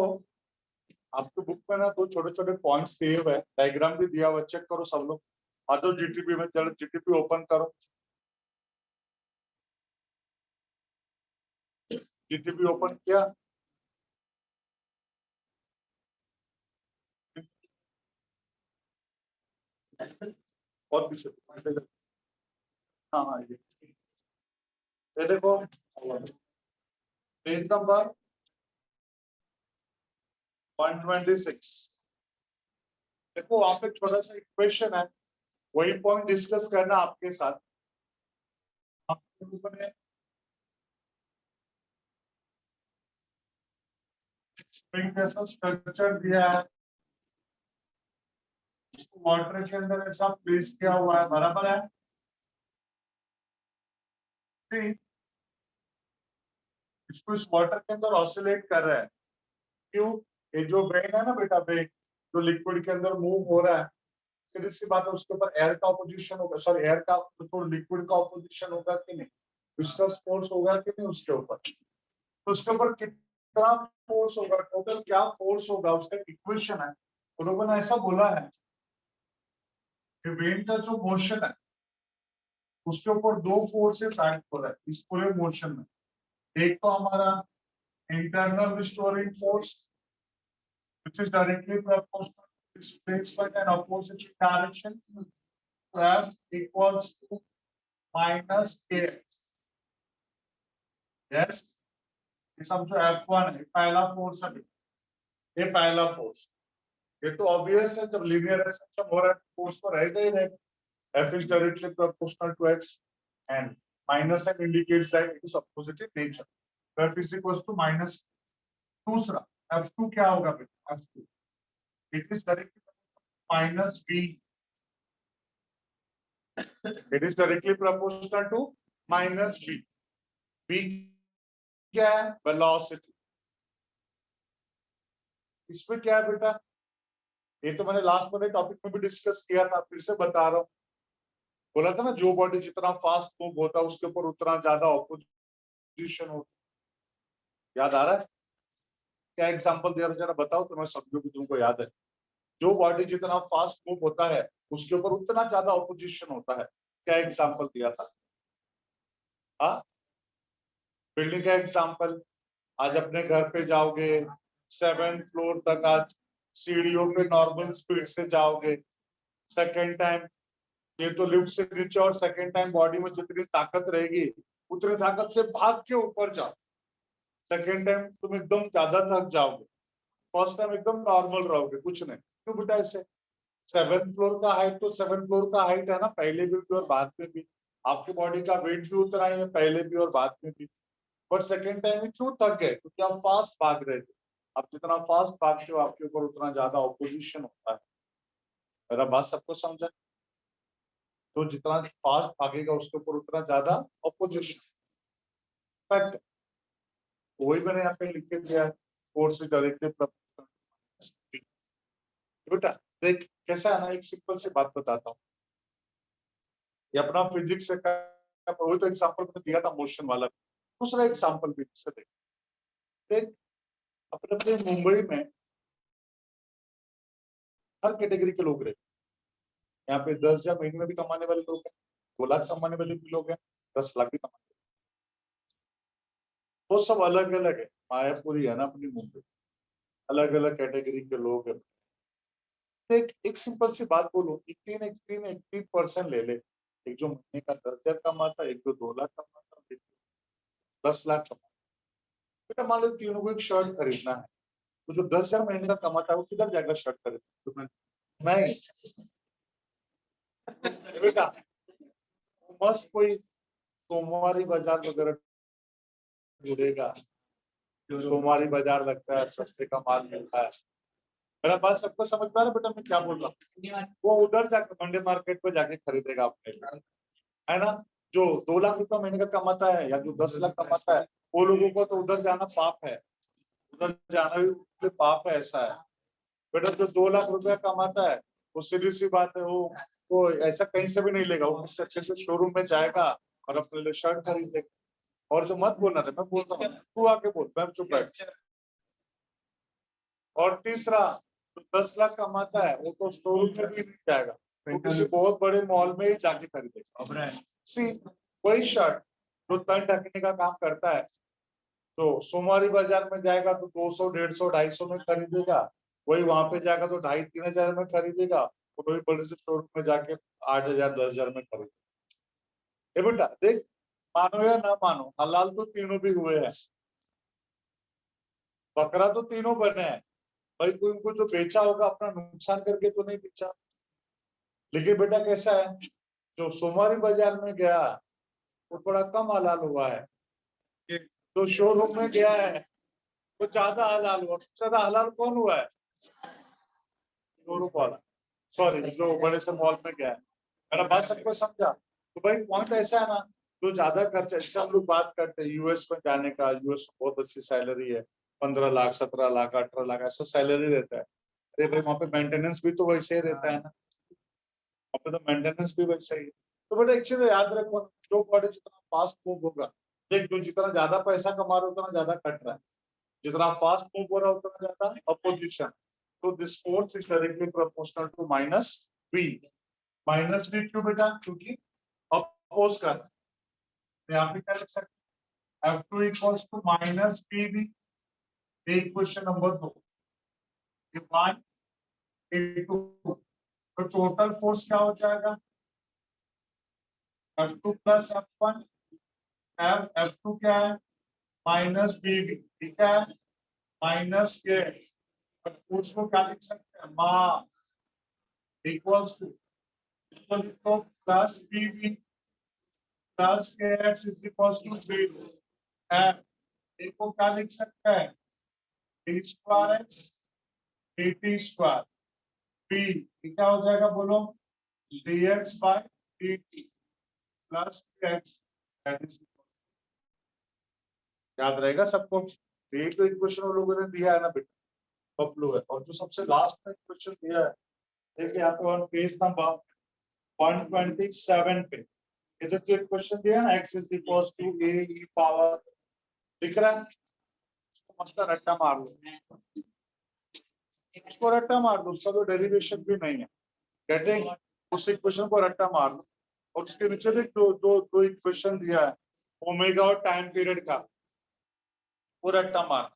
आपके बुक में ना 2 छोटे छोटे पॉइंट्स दिए हुए हैं, डायग्राम भी दिया हुआ है, चेक करो सब लोग। आ जाओ जीटीपी में, चलो जीटीपी ओपन करो। जीटीबी ओपन किया, और पीछे, हाँ हाँ ये देखो पेज नंबर 126। देखो वहां पे छोटा सा इक्वेशन है, वही पॉइंट डिस्कस करना आपके साथ। स्ट्रक्चर दिया है, वाटर के अंदर ऐसा प्लेस किया हुआ है, बराबर है। See, इसको इस वाटर के अंदर ऑसिलेट कर रहा है, क्यों? ये जो वेन है ना बेटा, वेन जो लिक्विड के अंदर मूव हो रहा है, सीधी सी बात है, उसके ऊपर एयर का ऑपोजिशन होगा, सॉरी एयर का तो लिक्विड का ऑपोजिशन होगा कि नहीं, विस्कस फोर्स होगा कि नहीं उसके ऊपर, तो उसके ऊपर कितना फोर्स होगा, टोटल क्या फोर्स होगा, उसका इक्वेशन है। तो लोगों ने ऐसा बोला है कि वेन का जो मोशन है उसके ऊपर दो फोर्सेस एक्ट हो रहा है इस पूरे मोशन में। एक तो हमारा internal restoring force which is directly proportional to displacement and opposite direction, F equals to minus kx. Yes, ये समझो F1 है, पहला फोर्स है, ये पहला फोर्स। ये तो ऑब्वियस है, जब लीनियर एक्सेप्शन हो रहा है फोर्स तो रहेगा ही रहेगा। F is directly proportional to x and minus n indicates that it is opposite in nature. F is equals to minus। दूसरा F2 क्या होगा बेटा? F2 it is directly minus v, it is directly proportional to minus v। v क्या है? Velocity. इसमें क्या है बेटा? ये तो मैंने लास्ट वाले टॉपिक में भी डिस्कस किया था, फिर से बता रहा हूँ। बोला था ना, जो बॉडी जितना फास्ट मूव होता है उसके ऊपर उतना ज्यादा ऑपोजिशन होता। याद आ रहा है? क्या एग्जांपल दिया था, जरा बताओ तो मैं समझूं कि तुमको याद है। जो बॉडी जितना फास्ट मूव होता है उसके ऊपर उतना ज्यादा ऑपोजिशन होता है। क्या एग्जांपल दिया था? हाँ, बिल्डिंग का एग्जांपल। आज अपने घर पे जाओगे, 7th फ्लोर तक आज सीढ़ियों पे नॉर्मल स्पीड से जाओगे। सेकेंड टाइम ये तो लिफ्ट से नीचे, और सेकेंड टाइम बॉडी में जितनी ताकत रहेगी उतनी ताकत से भाग के ऊपर जाओ। सेकेंड टाइम तुम एकदम ज्यादा थक जाओगे, फर्स्ट टाइम एकदम नॉर्मल रहोगे, कुछ नहीं। क्यों बेटा? ऐसे 7th फ्लोर का हाइट तो 7th फ्लोर का हाइट है ना, पहले भी और बाद में भी। आपकी बॉडी का वेट भी उतना ही है, पहले भी और बाद में भी। पर सेकेंड टाइम में क्यों थक गए? क्योंकि आप फास्ट भाग रहे थे। आप जितना फास्ट भागते हो आपके ऊपर उतना ज्यादा ऑपोजिशन होता है। मेरा बात सबको समझा? तो जितना फास्ट भागेगा उसके ऊपर उतना ज्यादा ऑपोजिशन। फैक्ट वही मैंने यहाँ पे लिख के दिया है, फोर्स इज डायरेक्टली प्रोपोर्शनल। बेटा देख कैसा है ना, एक सिंपल सी बात बताता हूँ। ये अपना फिजिक्स का वही तो एग्जांपल मैंने दिया था मोशन वाला। दूसरा एग्जांपल भी से देख, अपने अपने मुंबई में हर कैटेगरी के लोग रहते। यहाँ पे 10,000 महीने में भी कमाने वाले लोग हैं, 2 लाख कमाने वाले भी लोग हैं, 10 लाख भी कमाने वाले। वो सब अलग अलग है, मायापुरी है ना अपनी मुंबई, अलग अलग कैटेगरी के लोग हैं। एक सिंपल सी बात बोलो, 18% ले ले। एक जो महीने का 10,000 कमाता, एक जो 2 लाख कमाता, एक 10 लाख कमाता। बेटा मान लो तीनों को एक शर्ट खरीदना है, तो जो 10,000 महीने का कमाता है वो किधर जाएगा शर्ट खरीदने? तो नहीं बेटा, मस्त कोई सोमवारी बाजार वगैरह ढूंढेगा, सोमवारी बाजार लगता है, सस्ते का माल मिलता है। मेरा बात सबको समझ पा रहा है बेटा मैं क्या बोल रहा हूँ? वो उधर जाकर मंडे मार्केट पे जाके खरीदेगा अपने लिए, है ना। जो 2 लाख रुपया महीने का कमाता है या जो 10 लाख कमाता है, वो लोगों को तो उधर जाना पाप है, उधर जाना भी पाप है, ऐसा है। बेटा जो 2 लाख रुपया कमाता है वो सीधी सी बात है, वो ऐसा कहीं से भी नहीं लेगा, वो उससे अच्छे से शोरूम में जाएगा और अपने लिए शर्ट खरीदेगा। और जो मत बोलना था, मैं बोलता हूँ, तू आके बोल, मैं चुप बैठ। और तीसरा, जो 10 लाख कमाता है वो तो शोरूम में भी नहीं जाएगा, वो किसी बहुत बड़े मॉल में ही जाके खरीदेगा। सी वही शर्ट जो तन ढकने का काम करता है, तो सोमवारी बाजार में जाएगा तो 200, 150, 250 में खरीदेगा, वही वहां पे जाएगा तो 2,500-3,000 में खरीदेगा, और वही बड़े से शोरूम में जाके 8,000, 10,000 में खरीदेगा। बेटा देख, मानो या ना मानो, हलाल तो तीनों भी हुए हैं, बकरा तो तीनों बने हैं भाई। कोई उनको जो बेचा होगा अपना नुकसान करके तो नहीं बेचा। लेकिन बेटा कैसा है, जो सोमवारी बाजार में गया वो थोड़ा कम हलाल हुआ है, जो शोरूम में गया है वो ज्यादा हलाल हुआ। सबसे ज्यादा हलाल कौन हुआ है? शोरूम वाला, सॉरी जो बड़े से मॉल में गया है। मेरा बात सबको समझा? तो भाई पॉइंट ऐसा है ना, जो ज्यादा खर्चा, इससे हम लोग बात करते हैं यूएस में जाने का, यूएस में बहुत अच्छी सैलरी है, 15 लाख, 17 लाख, 18 लाख ऐसा सैलरी रहता है। अरे भाई वहाँ पे मेंटेनेंस भी तो वैसे ही रहता है ना, वहाँ पे तो मेंटेनेंस भी वैसे ही है। तो बेटा एक चीज याद रखो, जो बड़े जितना फास्ट मूव होगा, देख जो जितना ज्यादा पैसा कमा रहा है उतना ज्यादा कट रहा है, जितना फास्ट मूव हो रहा है उतना ज्यादा अपोजिशन। तो this force is directly proportional to minus B. Minus B क्यों बेटा? क्योंकि अपोज कर, यहाँ पे क्या लिख सकते हैं, F2 equals to minus B B. Question number 2, A2, तो टोटल फोर्स क्या हो जाएगा? F2 प्लस F1, F2 क्या है? माइनस बी बी, ठीक है, माइनस के, फोर्स को क्या लिख सकते हैं? मा इक्वल्स टू, इसको लिखो plus B B plus K X is equals to 0, F को क्या लिख सकते हैं? D square X D T square, B क्या हो जाएगा बोलो? D X by D T plus X, याद रहेगा सबको? ये तो इक्वेशन उन लोगों ने दिया है ना बेटा, बबलू है। और जो सबसे लास्ट में इक्वेशन दिया है, देखिए यहाँ पे ऑन पेज नंबर 127 पे इधर जो इक्वेशन दिया है ना, x is equals to a e power, दिख रहा है? उसको रट्टा मार लो, उसको रट्टा मार दो, उसका तो डेरिवेशन भी नहीं है, कहते हैं उस इक्वेशन को रट्टा मार लो। और उसके नीचे देख दो दो दो इक्वेशन दिया है, ओमेगा और टाइम पीरियड का, वो रट्टा मार,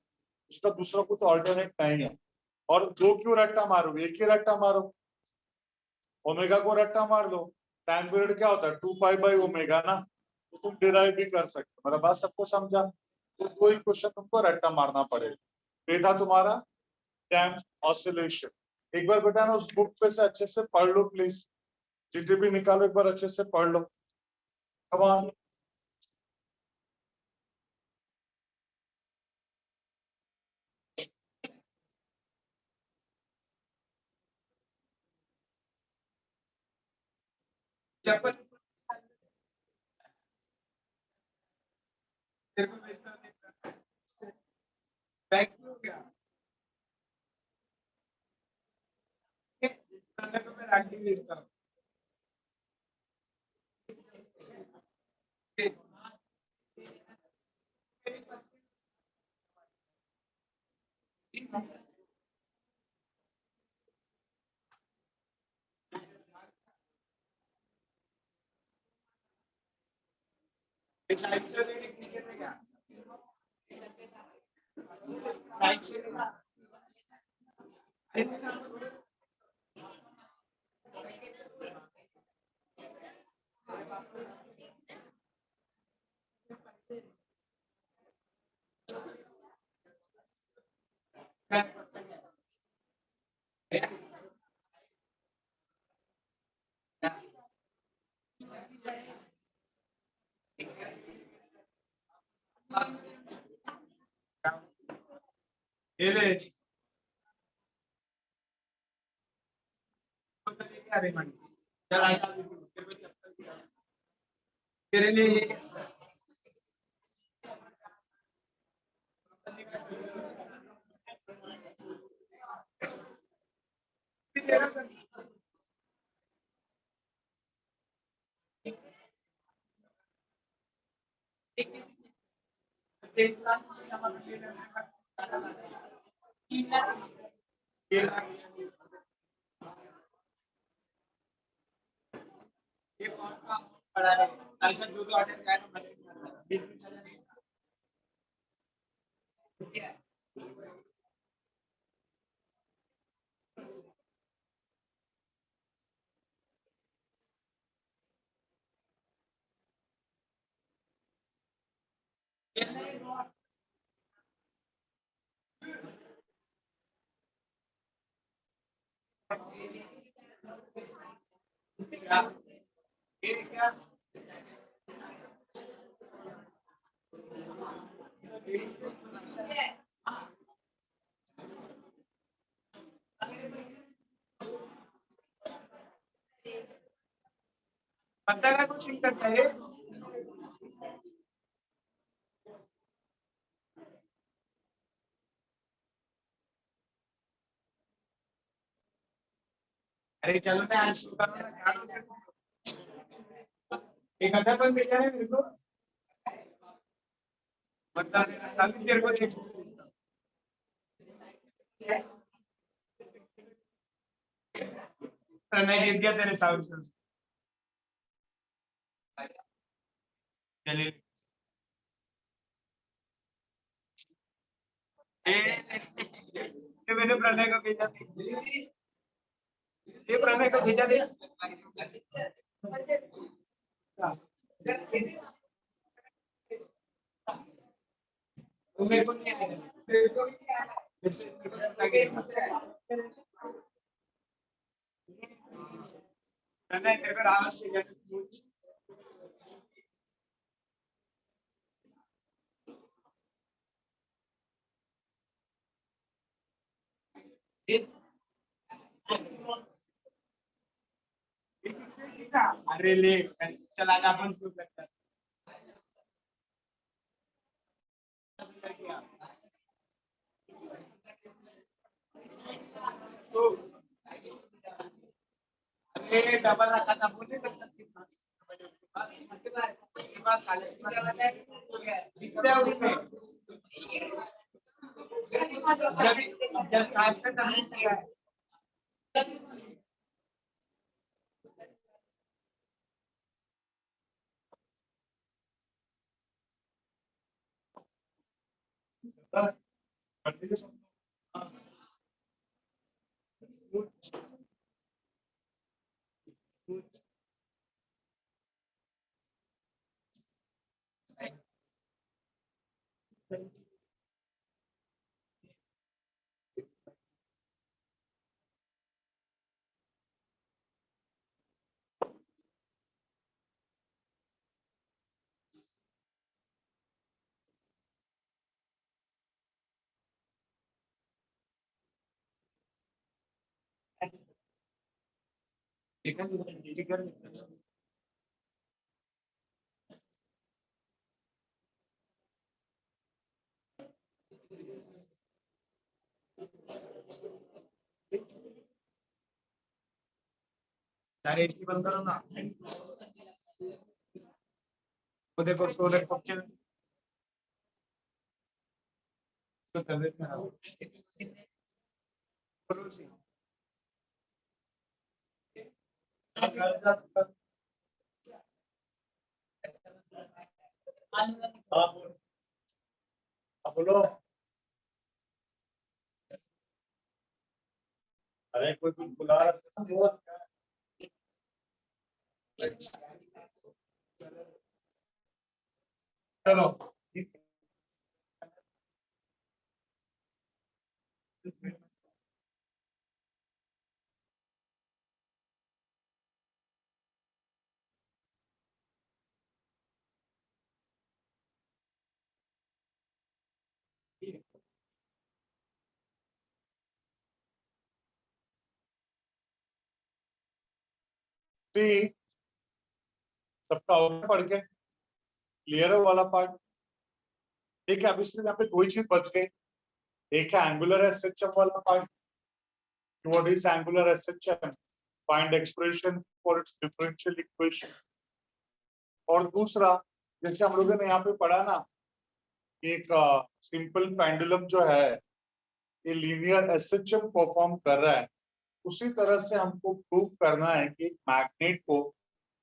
उसका दूसरा कुछ ऑल्टरनेट नहीं है। और दो क्यों रट्टा मारो, एक ही रट्टा मारो, ओमेगा को रट्टा मार दो, टाइम पीरियड क्या होता है 2 पाई बाई ओमेगा ना, तो तुम डिराइव भी कर सकते हो। मेरा बात सबको समझा? तो कोई क्वेश्चन तुमको रट्टा मारना पड़ेगा। बेटा तुम्हारा टाइम ऑसिलेशन, एक बार बेटा ना उस बुक पे से अच्छे से पढ़ लो प्लीज, जीटीपी निकालो एक बार अच्छे से पढ़ लो, कम ऑन। चप्पल तेरे को भेजता हूं, बैग हो गया अंदर को मैं रख के भेजता हूं। साइड से लेके किसके पे गया? साइड से ये ले क्या रे मन, चल आ तेरे को चप्पल तेरे लिए ये तेरा सर ये कौन सा पड़ा है? ऐसा जो तो आ जाएगा 20-20 हजार। पता का कुछ नहीं करता है। अरे चलो मैं आज शुरू करूँ ना, एक आधा पन भेजा है मेरे को, बता देना अभी तेरे को देख। मैं दे दिया तेरे साउंड से। चलिए ये मैंने प्रणय को भेजा था, ये प्रणय को भेजा दे। वो मेरे को नहीं है, तेरे को प्रणय तेरे को राम से भेजा। अरे ले चला जा अपन शुरू करते हैं। तो ये डबल रखा था मुझे उसके पास दिखते हैं उसमें जब जब आज तक हमने किया है। सारे इसी बंद करो ना, वो देखो सोलर फंक्शन तो कर देते हैं। बोलो। अरे कोई कुछ बुला रहा है। चलो सबका हो गया पढ़ के, क्लियर है वो वाला पार्ट। ठीक है, अब इसमें यहाँ पे दो ही चीज बच गई। एक है एंगुलर एसएचएम वाला part, what is angular SHM, find expression for its differential equation. और दूसरा, जैसे हम लोगों ने यहाँ पे पढ़ा ना, एक सिंपल पेंडुलम जो है ये लीनियर एसएचएम परफॉर्म कर रहा है, उसी तरह से हमको प्रूव करना है कि मैग्नेट को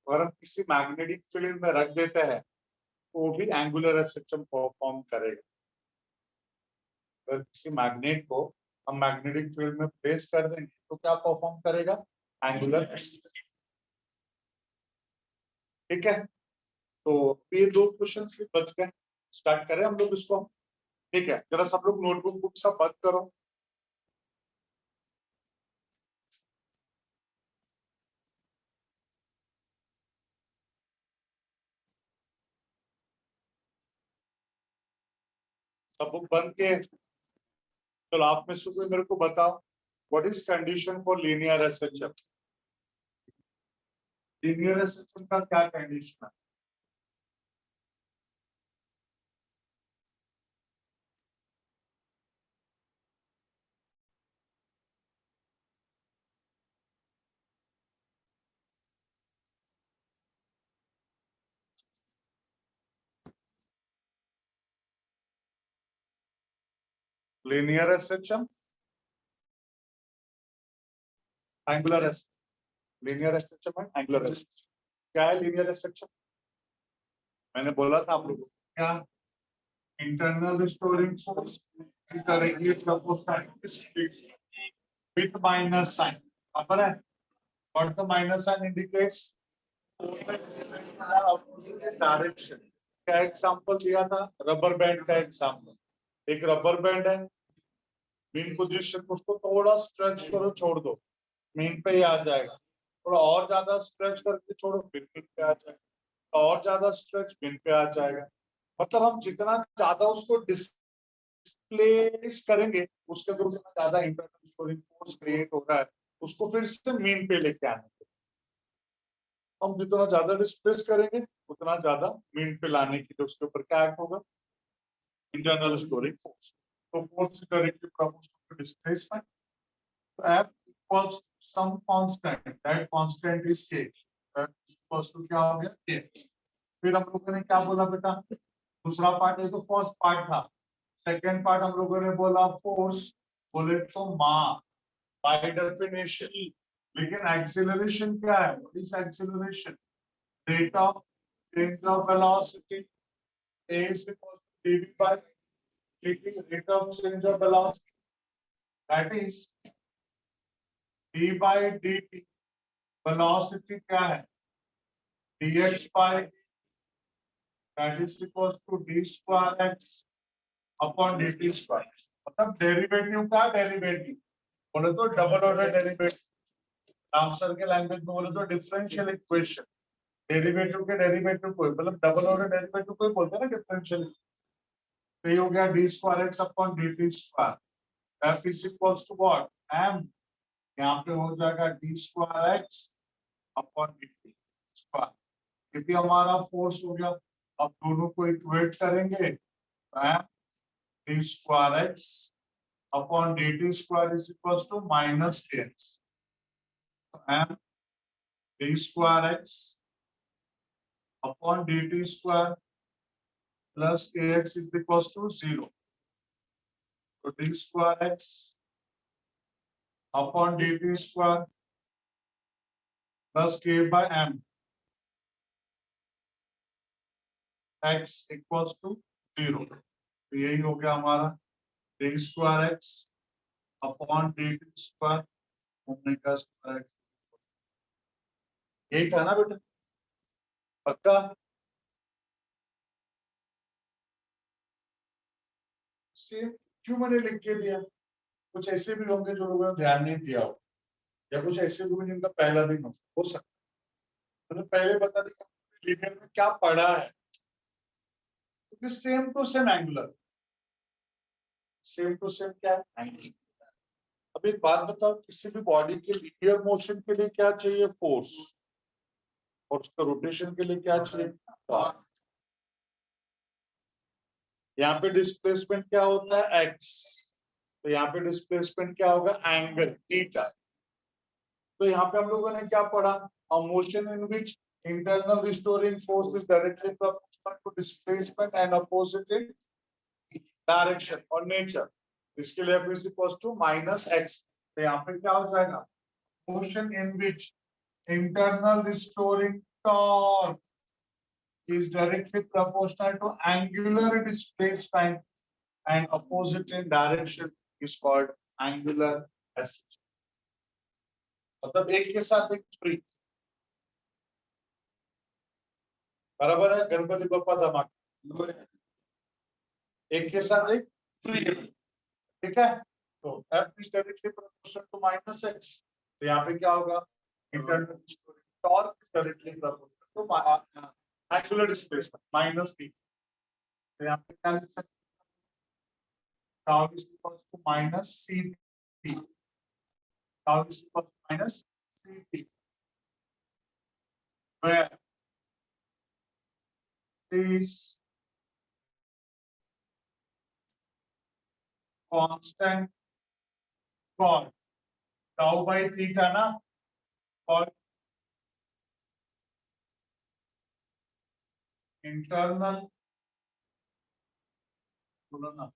अगर हम किसी मैग्नेटिक फील्ड में रख देते हैं तो वो भी एंगुलर एसएचएम परफॉर्म करेगा। अगर किसी मैग्नेट को हम मैग्नेटिक फील्ड में प्लेस कर देंगे तो क्या परफॉर्म करेगा? एंगुलर। ठीक है, तो ये दो क्वेश्चन बच गए। स्टार्ट करें हम लोग इसको। ठीक है, जरा सब लोग नोटबुक बुक सब बंद करो। सब बुक बंद किए? चलो आप में से कोई मेरे को बताओ, what is condition for linear SHF? Linear SHF का क्या कंडीशन है? Linear SHF, angular SHF. Linear SHF and angular SHF. क्या है लीनियर एसएचएफ? मैंने बोला था आप लोगों को, क्या internal storing force is directly proportional with minus sign. खबर है? What the minus sign indicates? Direction. क्या एग्जांपल दिया था? रबर बैंड का एग्जांपल। एक रबर बैंड है, मेन पोजीशन, उसको थोड़ा स्ट्रेच करो, छोड़ दो, मेन पे ही आ जाएगा। थोड़ा और ज्यादा स्ट्रेच करके छोड़ो, फिर मेन पे आ जाएगा। और ज्यादा स्ट्रेच, मेन पे आ जाएगा। मतलब हम जितना ज्यादा उसको डिस्प्लेस करेंगे, उसके ऊपर उतना ज्यादा इंटरनल स्टोरिंग फोर्स क्रिएट हो रहा है, उसको फिर से मेन पे लेके आने के। हम जितना ज्यादा डिस्प्लेस करेंगे, उतना ज्यादा मेन पे लाने के लिए उसके ऊपर क्या एक्ट होगा? Internal storing force. तो force directly proportional to displacement. तो F equals some constant, that constant is K. F equals to क्या हो गया? K. फिर हम लोगों ने क्या बोला बेटा? दूसरा पार्ट है तो फर्स्ट पार्ट था। सेकेंड पार्ट हम लोगों ने बोला फोर्स, बोले तो मास बाय डेफिनेशन। लेकिन एक्सीलरेशन क्या है? What is acceleration? Rate of change of velocity a is equal to dv by dt, rate of change of velocity, that is d by dt। Velocity क्या है? dx by that is equal to d square x upon dt square. मतलब derivative का derivative बोले तो double order derivative, Ramsar के language में बोले तो डिफरेंशियल इक्वेशन। डेरिवेटिव के डेरिवेटिव को मतलब डबल ऑर्डर डेरिवेटिव को बोलते हैं ना डिफरेंशियल। तो ये हो गया D square X upon dt square. F is equals to what? m। यहाँ पे हो जाएगा D square X upon dt square. ये भी हमारा फोर्स हो गया। अब दोनों को इक्वेट करेंगे, m d square x upon dt square is equals to minus kx। m d square x upon dt square plus kx is equals to 0। तो d square x upon dt square plus k by m x equals to 0। तो यही हो गया हमारा d square x upon dt square omega square x। यही था ना बेटा? पक्का? सेम क्यों मैंने लिख के दिया? कुछ ऐसे भी होंगे जो लोगों ने ध्यान नहीं दिया हो, या कुछ ऐसे भी होंगे जिनका पहला दिन हो सकता है। मैंने पहले बता दिया लीनियर में क्या पढ़ा है, क्योंकि same to same angular, same to same क्या एंगुलर। अब एक बात बताओ, किसी भी बॉडी के लीनियर मोशन के लिए क्या चाहिए? फोर्स। और उसका रोटेशन के लिए क्या चाहिए? टॉर्क। यहाँ पे डिस्प्लेसमेंट क्या होता है? एक्स। तो यहाँ पे डिस्प्लेसमेंट क्या होगा? Angle theta. तो यहाँ पे हम लोगों ने क्या पढ़ा? A motion in which internal restoring force is directly proportional to displacement and opposite in direction और नेचर। इसके लिए F is equals to minus x। तो यहाँ पे क्या हो जाएगा? Motion in which internal restoring torque is directly proportional to angular displacement and opposite in direction is called angular acceleration. मतलब एक के साथ एक फ्री, बराबर है, गणपति बप्पा धमाका, एक के साथ एक फ्री, ठीक है। तो f is directly proportional to minus x, तो यहाँ पे क्या होगा, internal torque is directly proportional to angular displacement minus b, तो यहाँ पे क्या लिख सकते हैं, tau is equals to minus cp, tau is equals to minus cp, where is constant called tau by theta ना, called internal, बोलो ना,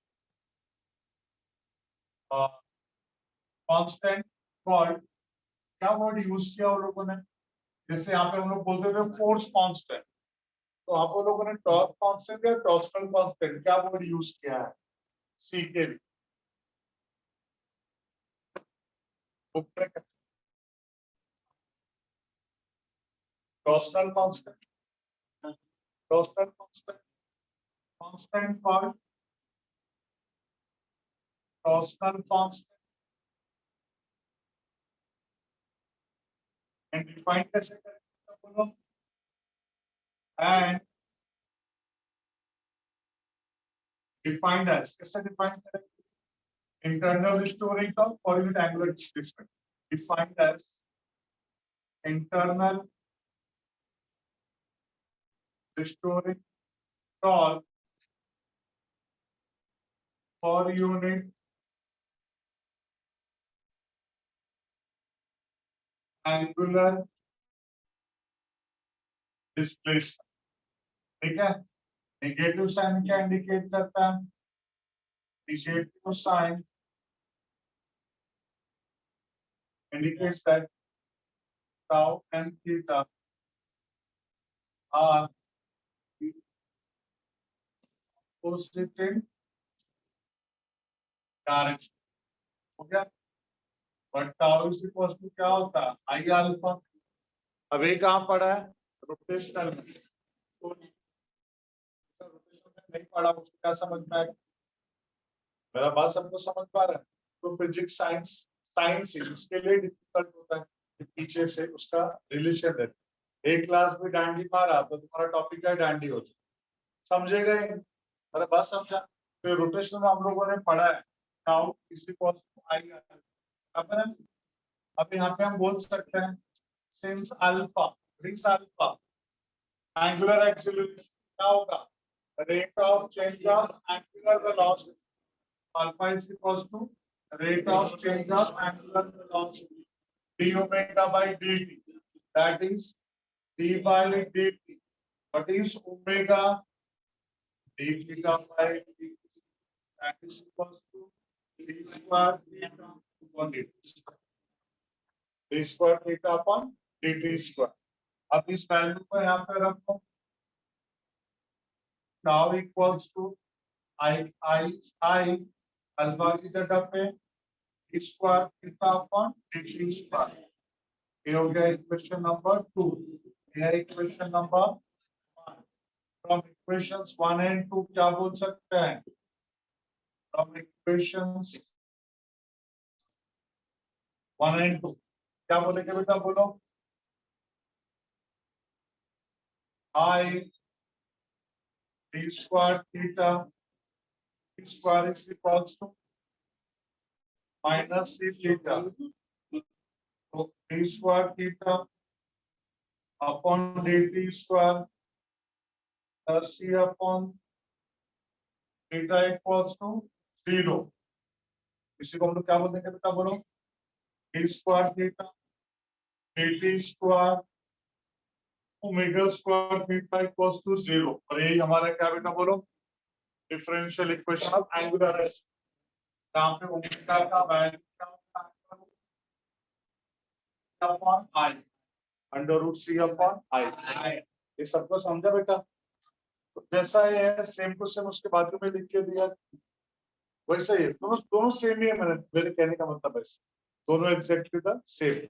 कांस्टेंट कॉल्ड, क्या वर्ड यूज किया उन लोगों ने, जैसे यहाँ पे हम लोग बोलते थे फोर्स कांस्टेंट, तो आप लोगों ने टॉर्क कांस्टेंट या टॉर्सनल कांस्टेंट क्या वर्ड यूज किया है, सी के लिए torsional constant, torsional constant, constant called torsional constant and define कैसे करेंगे बोलो, and defined as, कैसे define करेंगे, internal restoring torque for unit angular displacement, defined as internal restoring torque for unit angular displacement, ठीक है। नेगेटिव साइन क्या indicate करता है, negative sign indicates that tau and theta are opposite in direction, हो गया, but tau is equals to क्या होता है, आई अल्फा, अब ये कहाँ पड़ा है, रोटेशनल में, तो रोटेशनल में नहीं पड़ा, उसको क्या समझ में आएगा, मेरा बात सबको समझ पा रहा है, तो फिजिक्स साइंस साइंस इसके लिए डिफिकल्ट होता है कि पीछे से उसका रिलेशन है, एक क्लास में डांडी मारा तो तुम्हारा टॉपिक है डांडी हो जाए, समझेगा ही, मेरा बात समझा, तो रोटेशन में हम लोगों ने पढ़ा है tau is equal to I, अब यहाँ पे हम बोल सकते हैं since alpha this alpha angular acceleration क्या होगा, rate of change of angular velocity, alpha is equal to rate of change of angular velocity d omega by dt, that is d by dt, what is omega d theta by dt, that is equal to d square theta upon dt, d square theta upon dt square। अब इस value को यहाँ पे रखो, tau equals to I alpha की जगह पे square theta upon dt square, ये हो गया इक्वेशन नंबर 2, ये है equation number 1। From equations 1 and 2 क्या बोल सकते हैं, फ्रॉम इक्वेशंस 1 एंड 2 क्या बोलेंगे बेटा, बोलो, I d square theta square is equals to minus c theta, so d square theta upon dt square plus c upon theta equals to 0, इसी को हम लोग क्या बोलेंगे बेटा, बोलो, d square theta dt square omega square theta equals to 0, और यही हमारा क्या बेटा, बोलो, differential equation of angular rest, जहां पे ओमेगा का वैल्यू क्या होता है upon I under root C upon I, ये सबको समझा बेटा, तो जैसा ये है सेम टू सेम उसके बाजू में लिख के दिया, वैसा ही है, दोनों दोनों सेम ही है, मेरे कहने का मतलब है दोनों exactly the same.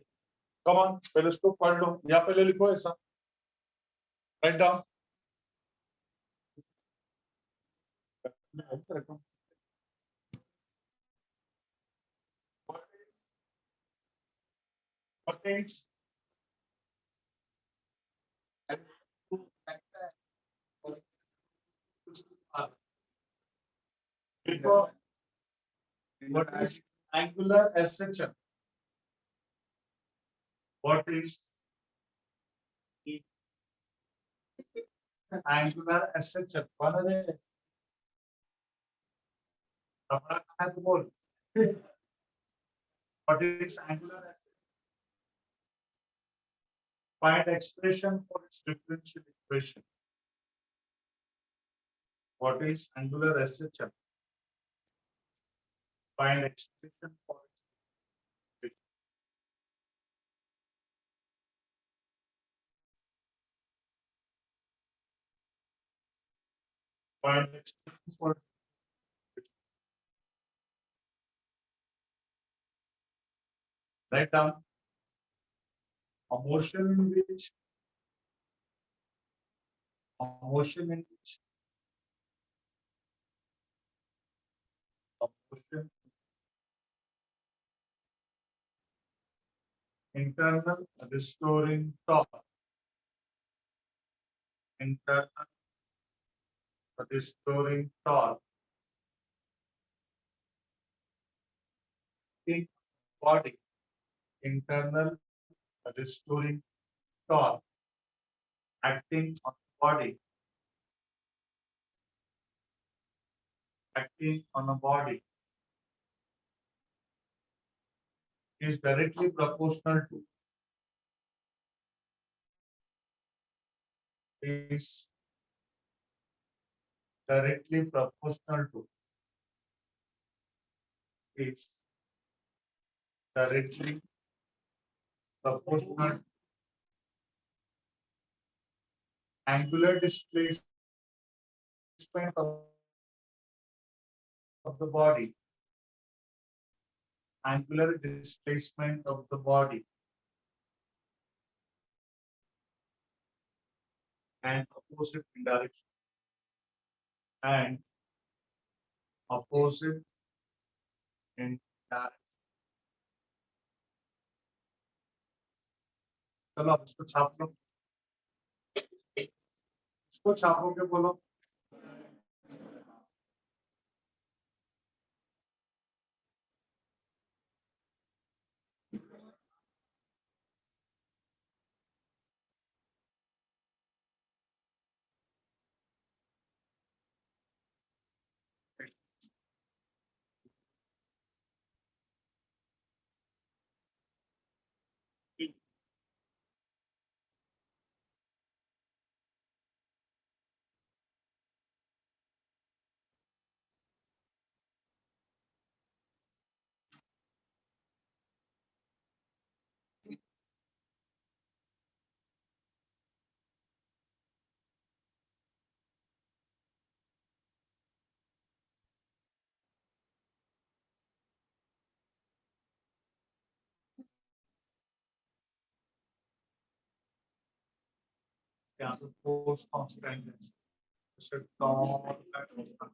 Come on, पहले उसको पढ़ लो या पहले लिखो ऐसा, write down. What is what is angular ascension? What is angular ascension? कौन है ये? अपना कहाँ है तो बोल। What is angular ascension? Find expression for its differential equation. What is angular ascension? Find expression for its equation. Find expression for its equation. Write down a motion in which a motion in which a motion internal restoring torque, internal restoring torque in body, internal restoring torque acting on body, acting on a body is directly proportional to is directly proportional to is directly proportional angular displacement of the body, angular displacement of the body and opposite in direction and opposite in direction. चलो अब इसको छाप लो, इसको छापो के बोलो। यहाँ पे force constant है, इससे टॉर्क